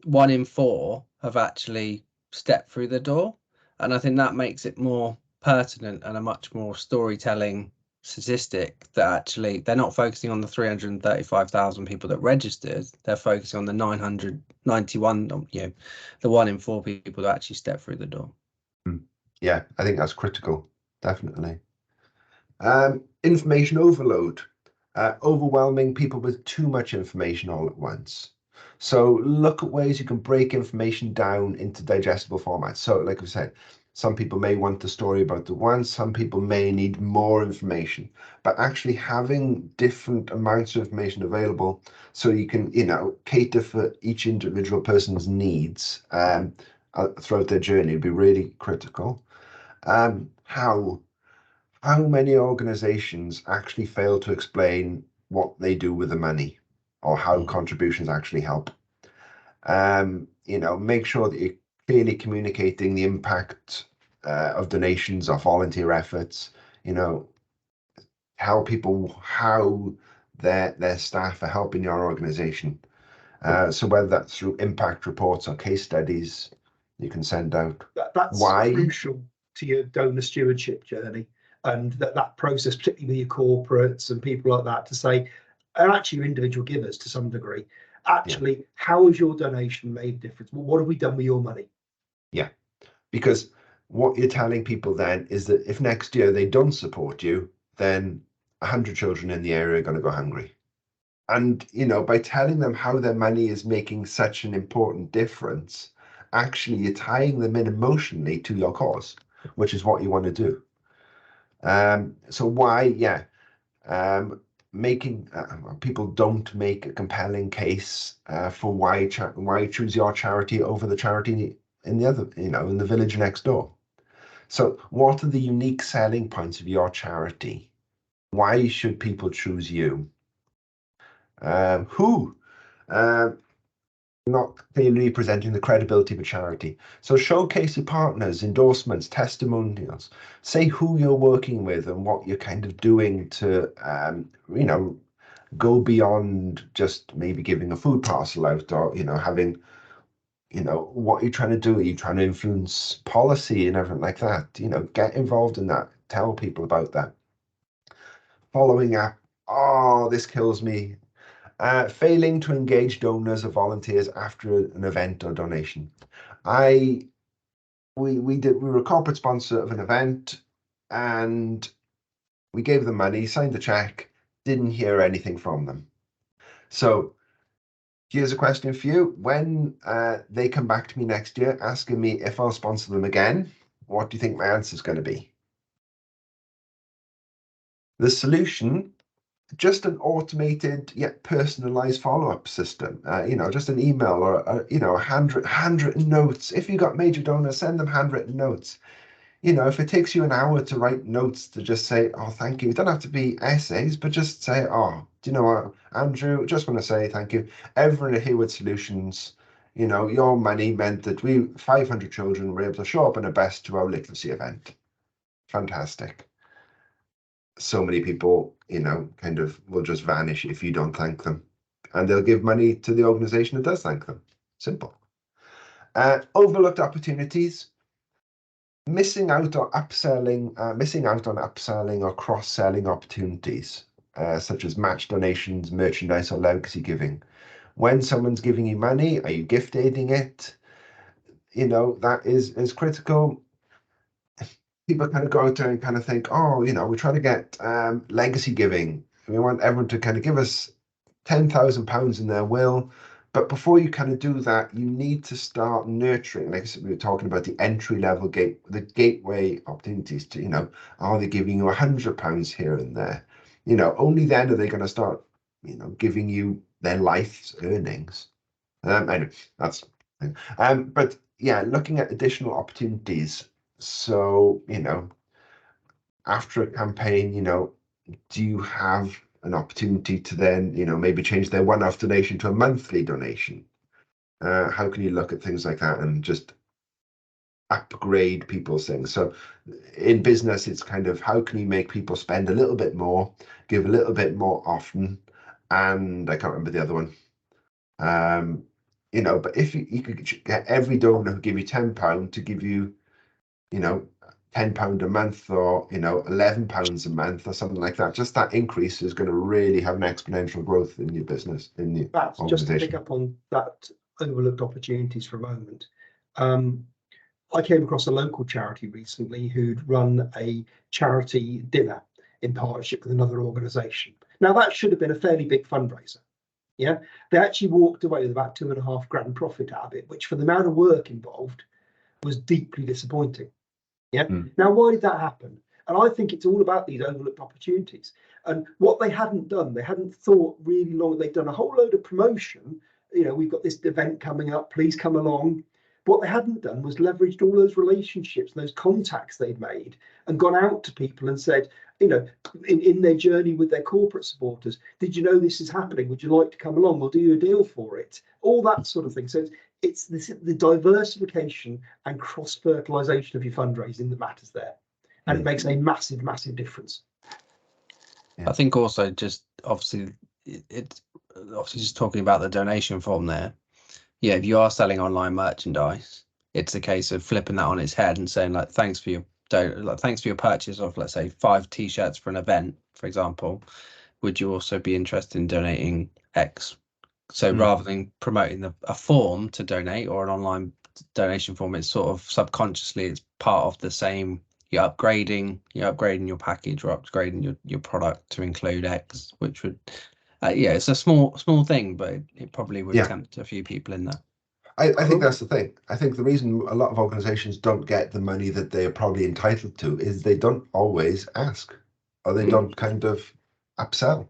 1 in 4 have actually stepped through the door. And I think that makes it more pertinent and a much more storytelling statistic, that actually they're not focusing on the 335,000 people that registered. They're focusing on the 991, you know, the 1 in 4 people that actually step through the door. Yeah, I think that's critical, definitely. Information overload, overwhelming people with too much information all at once. So look at ways you can break information down into digestible formats. So like I said, Some people may want the story about the one, some people may need more information, but actually having different amounts of information available so you can, cater for each individual person's needs throughout their journey would be really critical. How many organizations actually fail to explain what they do with the money or how contributions actually help? Make sure that you're clearly communicating the impact of donations or volunteer efforts, how their staff are helping your organization. So whether that's through impact reports or case studies you can send out. That's Why? crucial to your donor stewardship journey, and that process, particularly with your corporates and people like that, to say, and actually your individual givers to some degree, actually, how has your donation made a difference? Well, what have we done with your money? Yeah, because what you're telling people then is that if next year they don't support you, then 100 children in the area are going to go hungry. And, by telling them how their money is making such an important difference, actually you're tying them in emotionally to your cause, which is what you want to do. So why, making people don't make a compelling case for why choose your charity over the charity in the other, in the village next door. So what are the unique selling points of your charity? Why should people choose you? Not clearly presenting the credibility of a charity. So showcase your partners, endorsements, testimonials. Say who you're working with and what you're kind of doing to, go beyond just maybe giving a food parcel out or, having, what you're trying to do. Are you trying to influence policy and everything like that? Get involved in that. Tell people about that. Following up. Oh, this kills me. Failing to engage donors or volunteers after an event or donation. We were a corporate sponsor of an event, and we gave them money, signed the check, didn't hear anything from them. So here's a question for you. When they come back to me next year asking me if I'll sponsor them again, what do you think my answer is going to be? The solution, just an automated yet personalized follow-up system, just an email or handwritten notes. If you got major donors, send them handwritten notes. If it takes you an hour to write notes to just say, oh, thank you, it don't have to be essays, but just say, oh, do you know what, Andrew, just want to say thank you. Everyone at Heaward Solutions, your money meant that 500 children were able to show up in a best to our literacy event. Fantastic. So many people, kind of will just vanish if you don't thank them, and they'll give money to the organization that does thank them. Simple. Overlooked opportunities. Missing out on upselling or cross-selling opportunities, such as match donations, merchandise, or legacy giving. When someone's giving you money, are you gift aiding it? That is critical. People kind of go out there and kind of think, oh, we're trying to get legacy giving. We want everyone to kind of give us £10,000 in their will. But before you kind of do that, you need to start nurturing. Like I said, we were talking about the entry level the gateway opportunities to, are they giving you £100 here and there? Only then are they going to start, giving you their life's earnings. Anyway, that's, but yeah, looking at additional opportunities. So, after a campaign, do you have an opportunity to then, maybe change their one-off donation to a monthly donation? How can you look at things like that and just upgrade people's things? So in business, it's kind of how can you make people spend a little bit more, give a little bit more often, and I can't remember the other one. But if you could get every donor who give you £10 to give you, £10 a month or £11 a month or something like that, just that increase is going to really have an exponential growth in your business, in the That's just to organization. pick up on that overlooked opportunities for a moment. I came across a local charity recently who'd run a charity dinner in partnership with another organization. Now that should have been a fairly big fundraiser. Yeah, they actually walked away with about £2.5 grand profit out of it, which for the amount of work involved was deeply disappointing. Yeah. Mm. Now, why did that happen? And I think it's all about these overlooked opportunities. And what they hadn't done, they hadn't thought really long. They'd done a whole load of promotion. You know, we've got this event coming up, please come along. What they hadn't done was leveraged all those relationships, those contacts they'd made, and gone out to people and said, you know, in their journey with their corporate supporters, did you know this is happening? Would you like to come along? We'll do you a deal for it. All that sort of thing. So it's the diversification and cross-fertilization of your fundraising that matters there. And it makes a massive, massive difference. Yeah. I think also just obviously it's obviously just talking about the donation form there. Yeah, if you are selling online merchandise, it's a case of flipping that on its head and saying like, thanks for your purchase of, let's say, 5 t-shirts for an event, for example. Would you also be interested in donating X? So rather than promoting a form to donate or an online donation form, it's sort of subconsciously it's part of the same. You're upgrading your package or upgrading your product to include X, which would yeah, it's a small thing, but it probably would tempt a few people in there. I think that's the thing. I think the reason a lot of organizations don't get the money that they are probably entitled to is they don't always ask, or they don't kind of upsell.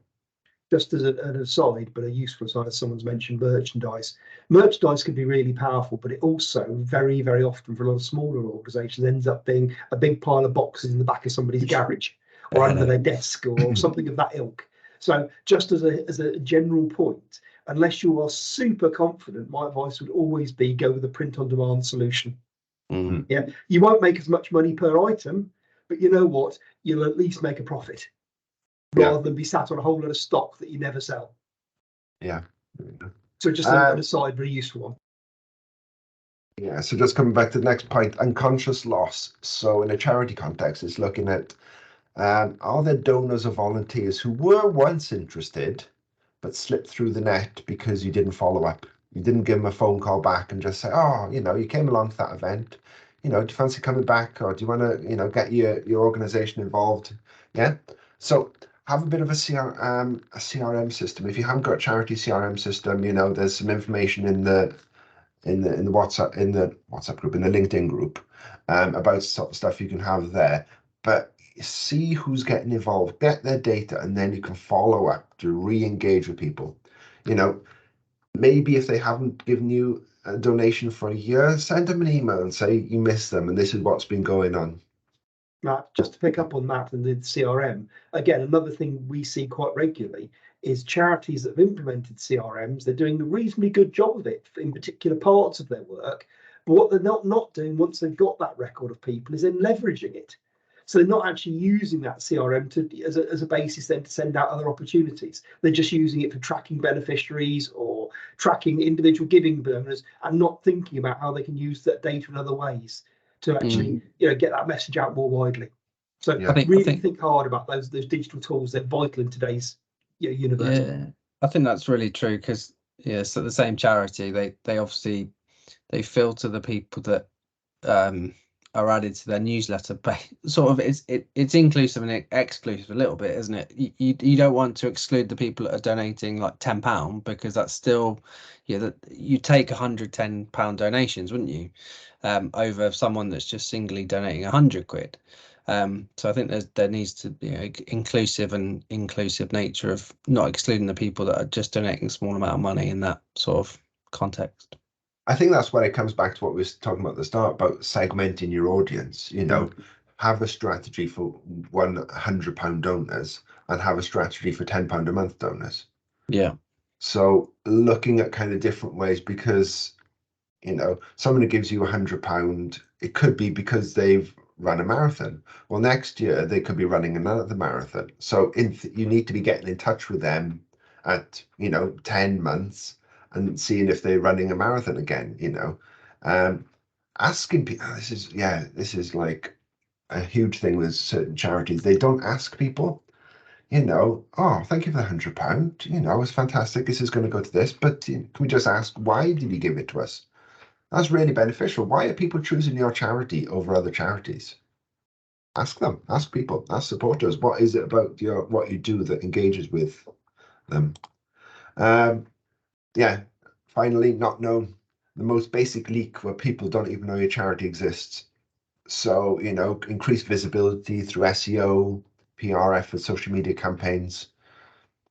Just as an aside, but a useful aside, as someone's mentioned, merchandise. Merchandise can be really powerful, but it also very, very often for a lot of smaller organizations ends up being a big pile of boxes in the back of somebody's garage or under their desk or something of that ilk. So just as a general point, unless you are super confident, my advice would always be go with a print-on-demand solution. Yeah, you won't make as much money per item, but you know what? You'll at least make a profit rather than be sat on a whole lot of stock that you never sell. Yeah. So just an aside, very useful one. Yeah, so just coming back to the next point, unconscious loss. So in a charity context, it's looking at are there donors or volunteers who were once interested but slipped through the net because you didn't follow up? You didn't give them a phone call back and just say, oh, you know, you came along to that event. You know, do you fancy coming back, or do you want to, you know, get your organization involved? Yeah. So have a bit of a CRM system. If you haven't got a charity CRM system, you know, there's some information in the WhatsApp group, in the LinkedIn group, about sort of stuff you can have there. But see who's getting involved, get their data, and then you can follow up to re-engage with people. You know, maybe if they haven't given you a donation for a year, send them an email and say you miss them and this is what's been going on. Matt, just to pick up on that and the CRM, again, another thing we see quite regularly is charities that have implemented CRMs, they're doing a reasonably good job of it in particular parts of their work, but what they're not doing once they've got that record of people is then leveraging it. So they're not actually using that CRM as a basis then to send out other opportunities. They're just using it for tracking beneficiaries or tracking individual giving donors and not thinking about how they can use that data in other ways to actually, you know, get that message out more widely. So Yeah. I think hard about those digital tools. They're vital in today's universe. Yeah, I think that's really true because so the same charity, they obviously they filter the people that are added to their newsletter, but sort of it's inclusive and exclusive a little bit, isn't it? You don't want to exclude the people that are donating like £10 because that's still that you take £110 donations, wouldn't you, over someone that's just singly donating £100. So I think there needs to be inclusive nature of not excluding the people that are just donating a small amount of money in that sort of context. I think that's where it comes back to what we were talking about at the start about segmenting your audience. You know, have a strategy for £100 donors and have a strategy for £10 a month donors. Yeah. So looking at kind of different ways, because, you know, someone who gives you £100, it could be because they've run a marathon. Well, next year they could be running another marathon. So you need to be getting in touch with them at, 10 months and seeing if they're running a marathon again, asking people, this is like a huge thing with certain charities. They don't ask people, oh, thank you for the £100. It's fantastic. This is going to go to this, but can we just ask, why did you give it to us? That's really beneficial. Why are people choosing your charity over other charities? Ask them, ask people, ask supporters. What is it about what you do that engages with them? Finally, not known. The most basic leak where people don't even know your charity exists. So, you know, increased visibility through SEO, PR efforts, social media campaigns,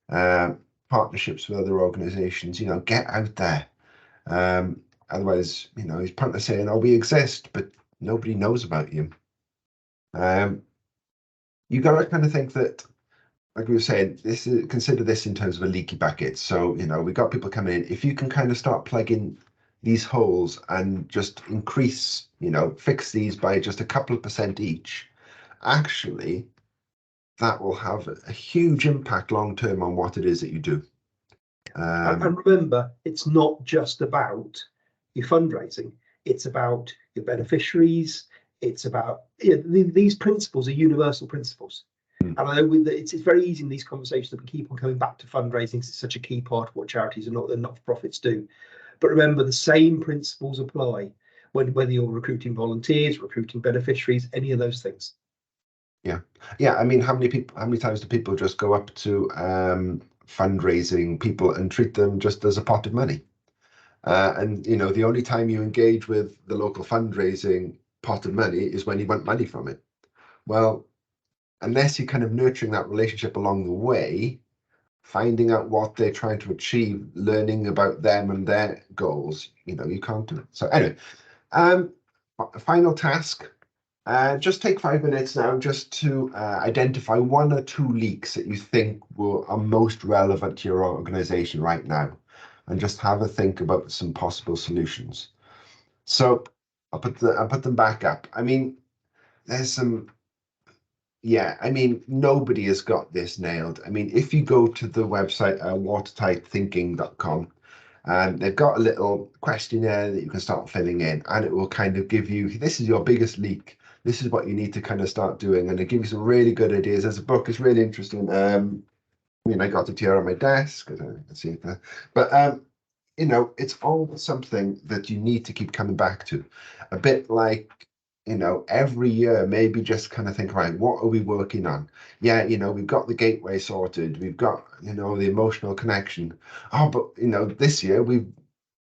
partnerships with other organizations, you know, get out there. Otherwise, you know, he's pointless saying, oh, we exist, but nobody knows about you. You got to kind of think that, like we were saying, this is, consider this in terms of a leaky bucket. So, you know, we got people coming in. If you can kind of start plugging these holes and just increase, you know, fix these by just a couple of % each, actually, that will have a huge impact long term on what it is that you do. And remember, it's not just about your fundraising. It's about your beneficiaries. It's about, you know, these principles are universal principles. And I know it's very easy in these conversations that we keep on coming back to fundraising. It's such a key part of what charities and not-for-profits do. But remember, the same principles apply whether you're recruiting volunteers, recruiting beneficiaries, any of those things. Yeah. I mean, how many times do people just go up to fundraising people and treat them just as a pot of money? And you know, the only time you engage with the local fundraising pot of money is when you want money from it. Well, unless you're kind of nurturing that relationship along the way, finding out what they're trying to achieve, learning about them and their goals, you know, you can't do it. So anyway, final task. Just take 5 minutes now just to identify 1 or 2 leaks that you think are most relevant to your organization right now, and just have a think about some possible solutions. So I'll put them back up. I mean, there's some. Yeah, I mean, nobody has got this nailed. I mean, if you go to the website watertightthinking.com, they've got a little questionnaire that you can start filling in, and it will kind of give you, this is your biggest leak. This is what you need to kind of start doing, and it gives you some really good ideas. There's a book, it's really interesting. I mean, I got it here on my desk, I can see it there. But, you know, it's all something that you need to keep coming back to. A bit like, you know, every year, maybe just kind of think, right, what are we working on? Yeah, you know, we've got the gateway sorted. We've got, you know, the emotional connection. Oh, but, you know, this year we've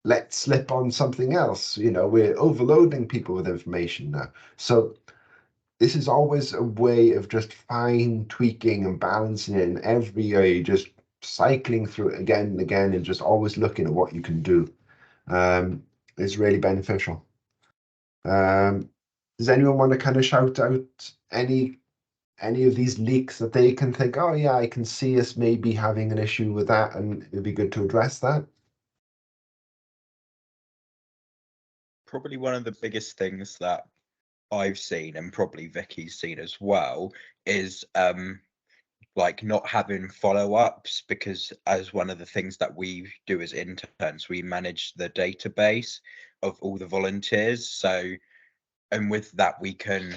let slip on something else. You know, we're overloading people with information now. So this is always a way of just fine tweaking and balancing it. And every year you're just cycling through it again and again and just always looking at what you can do. It's really beneficial. Does anyone want to kind of shout out any of these leaks that they can think, oh yeah, I can see us maybe having an issue with that, and it'd be good to address that? Probably one of the biggest things that I've seen, and probably Vicky's seen as well, is like not having follow-ups, because as one of the things that we do as interns, we manage the database of all the volunteers. So, and with that we can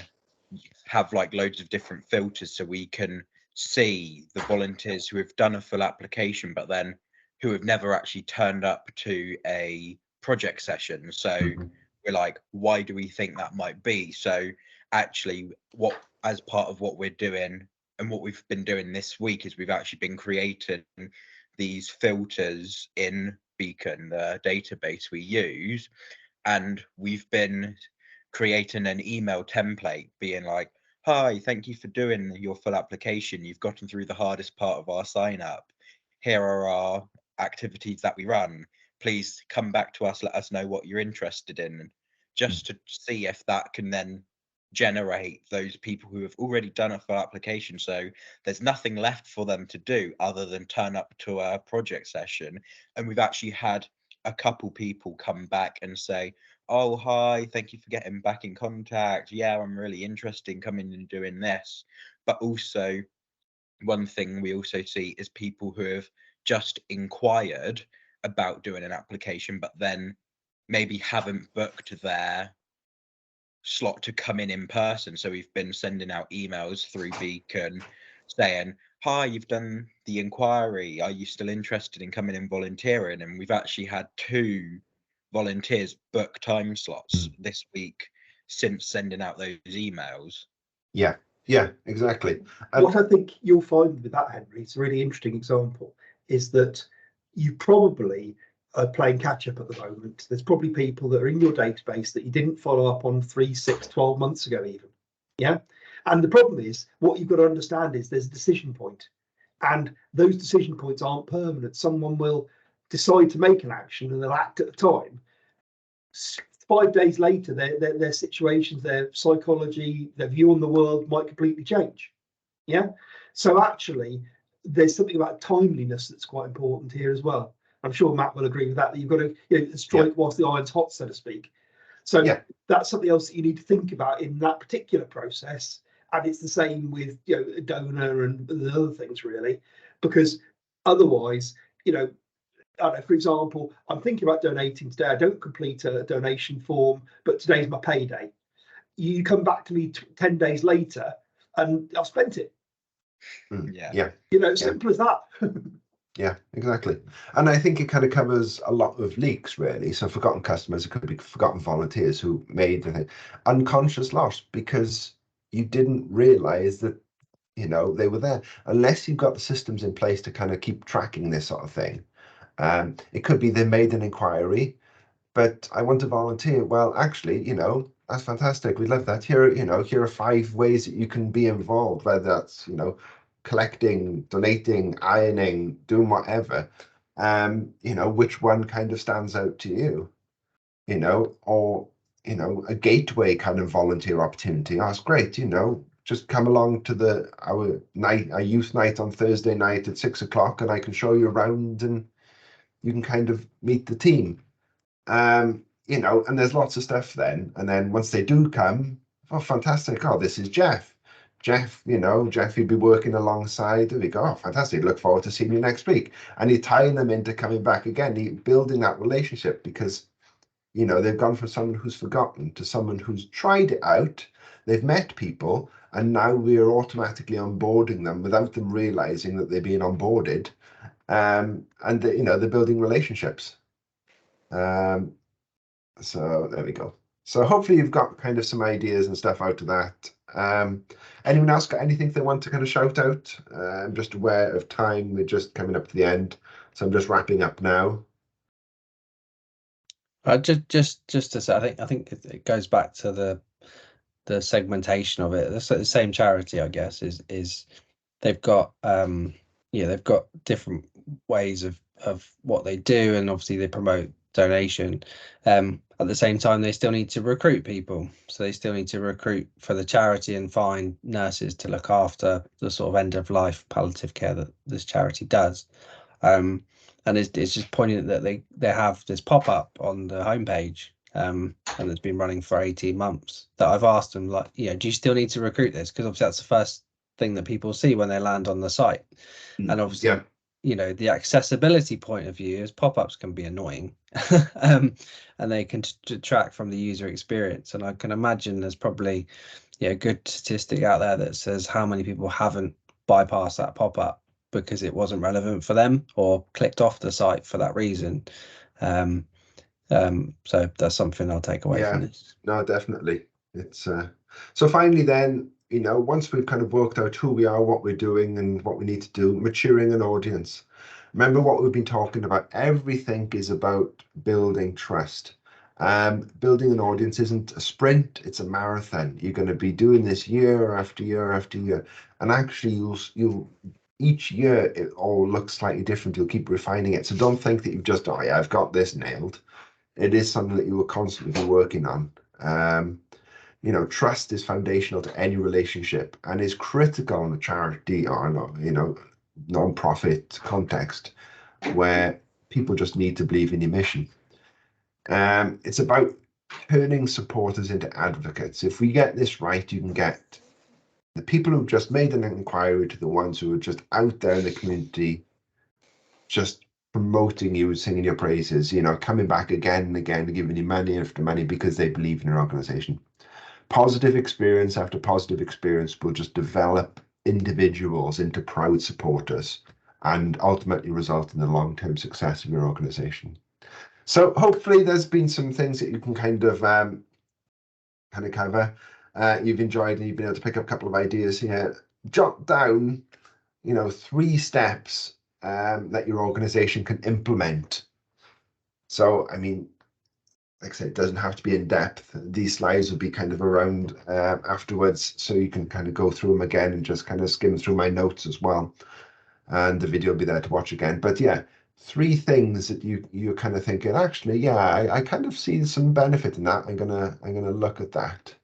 have like loads of different filters, so we can see the volunteers who have done a full application but then who have never actually turned up to a project session. So we're like, why do we think that might be? So actually, what, as part of what we're doing and what we've been doing this week, is we've actually been creating these filters in Beacon, the database we use, and we've been creating an email template being like, hi, thank you for doing your full application. You've gotten through the hardest part of our sign up. Here are our activities that we run. Please come back to us, let us know what you're interested in, just to see if that can then generate those people who have already done a full application. So there's nothing left for them to do other than turn up to a project session. And we've actually had a couple people come back and say, oh, hi, thank you for getting back in contact. Yeah, I'm really interested in coming and doing this. But also, one thing we also see is people who have just inquired about doing an application, but then maybe haven't booked their slot to come in person. So we've been sending out emails through Beacon saying, hi, you've done the inquiry. Are you still interested in coming in volunteering? And we've actually had 2 volunteers book time slots this week since sending out those emails. Yeah, exactly. What I think you'll find with that, Henry, it's a really interesting example, is that you probably are playing catch up at the moment. There's probably people that are in your database that you didn't follow up on 3, 6, 12 months ago even. Yeah. And the problem is, what you've got to understand is there's a decision point, and those decision points aren't permanent. Someone will decide to make an action and they'll act at a time. 5 days later, their situations, their psychology, their view on the world might completely change. Yeah. So actually, there's something about timeliness that's quite important here as well. I'm sure Matt will agree with that, that you've got to strike whilst the iron's hot, so to speak. So that's something else that you need to think about in that particular process. And it's the same with a donor and the other things, really, because otherwise, I don't know, for example, I'm thinking about donating today. I don't complete a donation form, but today's my payday. You come back to me 10 days later and I've spent it. Simple as that. Yeah, exactly. And I think it kind of covers a lot of leaks, really. So forgotten customers, it could be forgotten volunteers who made the thing. Unconscious loss because you didn't realize that, they were there. Unless you've got the systems in place to kind of keep tracking this sort of thing. It could be they made an inquiry, but I want to volunteer. Well, actually, that's fantastic. We love that. Here are 5 ways that you can be involved, whether that's, collecting, donating, ironing, doing whatever. Which one kind of stands out to you, or, a gateway kind of volunteer opportunity. Oh, that's great. Just come along to our youth night on Thursday night at 6 o'clock and I can show you around and you can kind of meet the team. And there's lots of stuff then. And then once they do come, oh, fantastic. Oh, this is Jeff, Jeff, you'd be working alongside. There we go. Oh, fantastic. Look forward to seeing you next week. And you're tying them into coming back again, you're building that relationship because, they've gone from someone who's forgotten to someone who's tried it out. They've met people and now we are automatically onboarding them without them realizing that they're being onboarded. And they're building relationships. So there we go. So hopefully you've got kind of some ideas and stuff out of that. Anyone else got anything they want to kind of shout out? I'm just aware of time. We're just coming up to the end, so I'm just wrapping up now. Just to say, I think it goes back to the segmentation of it. The same charity, I guess, is they've got they've got different ways of what they do, and obviously they promote donation. At the same time, they still need to recruit people, so they still need to recruit for the charity and find nurses to look after the sort of end of life palliative care that this charity does. And it's just poignant that they have this pop-up on the homepage, and it's been running for 18 months, that I've asked them, like, do you still need to recruit this? Because obviously that's the first thing that people see when they land on the site. And obviously the accessibility point of view is pop-ups can be annoying, and they can detract from the user experience. And I can imagine there's probably a good statistic out there that says how many people haven't bypassed that pop-up because it wasn't relevant for them or clicked off the site for that reason. So that's something I'll take away from this. No, definitely. It's so finally then, once we've kind of worked out who we are, what we're doing and what we need to do, maturing an audience. Remember what we've been talking about. Everything is about building trust. Building an audience isn't a sprint, it's a marathon. You're going to be doing this year after year after year. And actually you'll each year it all looks slightly different. You'll keep refining it. So don't think that you've just, I've got this nailed. It is something that you will constantly be working on. Trust is foundational to any relationship and is critical in a charity or non-profit context where people just need to believe in your mission. It's about turning supporters into advocates. If we get this right, you can get the people who've just made an inquiry to the ones who are just out there in the community, just promoting you, singing your praises, coming back again and again, giving you money after money because they believe in your organization. Positive experience after positive experience will just develop individuals into proud supporters and ultimately result in the long-term success of your organization. So hopefully there's been some things that you can kind of cover. You've enjoyed and you've been able to pick up a couple of ideas here. Jot down, 3 steps that your organization can implement So, I mean, like I said, it doesn't have to be in depth. These slides will be kind of around afterwards, so you can kind of go through them again and just kind of skim through my notes as well. And the video will be there to watch again. But yeah, 3 things that you're kind of thinking, actually, yeah, I kind of see some benefit in that. I'm gonna look at that.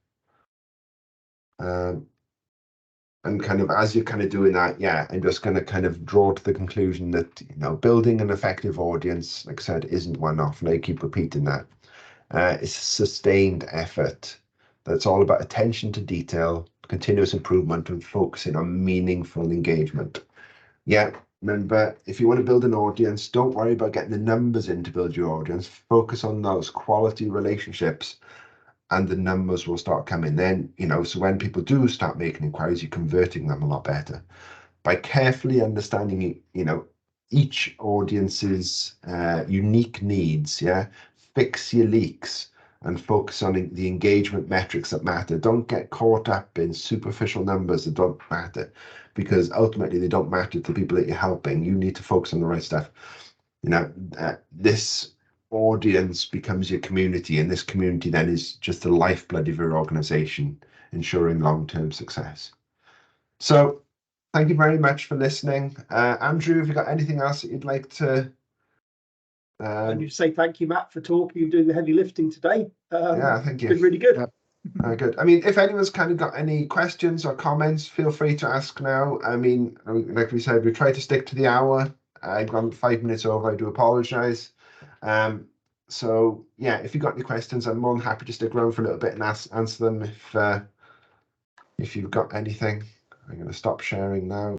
And kind of as you're kind of doing that, yeah, I'm just going to kind of draw to the conclusion that, you know, building an effective audience, like I said, isn't one-off, and I keep repeating that. It's a sustained effort that's all about attention to detail, continuous improvement, and focusing on meaningful engagement. Yeah, remember, if you want to build an audience, don't worry about getting the numbers in to build your audience. Focus on those quality relationships, and the numbers will start coming. Then, you know, so when people do start making inquiries, you're converting them a lot better. By carefully understanding, you know, each audience's unique needs, yeah, fix your leaks and focus on the engagement metrics that matter. Don't get caught up in superficial numbers that don't matter, because ultimately they don't matter to the people that you're helping. You need to focus on the right stuff. You know, this audience becomes your community, and this community then is just the lifeblood of your organization, ensuring long-term success. So thank you very much for listening. Andrew, have you got anything else that you'd like to And you say thank you, Matt, for talking and doing the heavy lifting today. Yeah, thank you. It's been really good. Yep. Very good. I mean, if anyone's kind of got any questions or comments, feel free to ask now. I mean, like we said, we try to stick to the hour. I've gone 5 minutes over. I do apologize. So yeah, if you've got any questions, I'm more than happy to stick around for a little bit and answer them if you've got anything. I'm going to stop sharing now.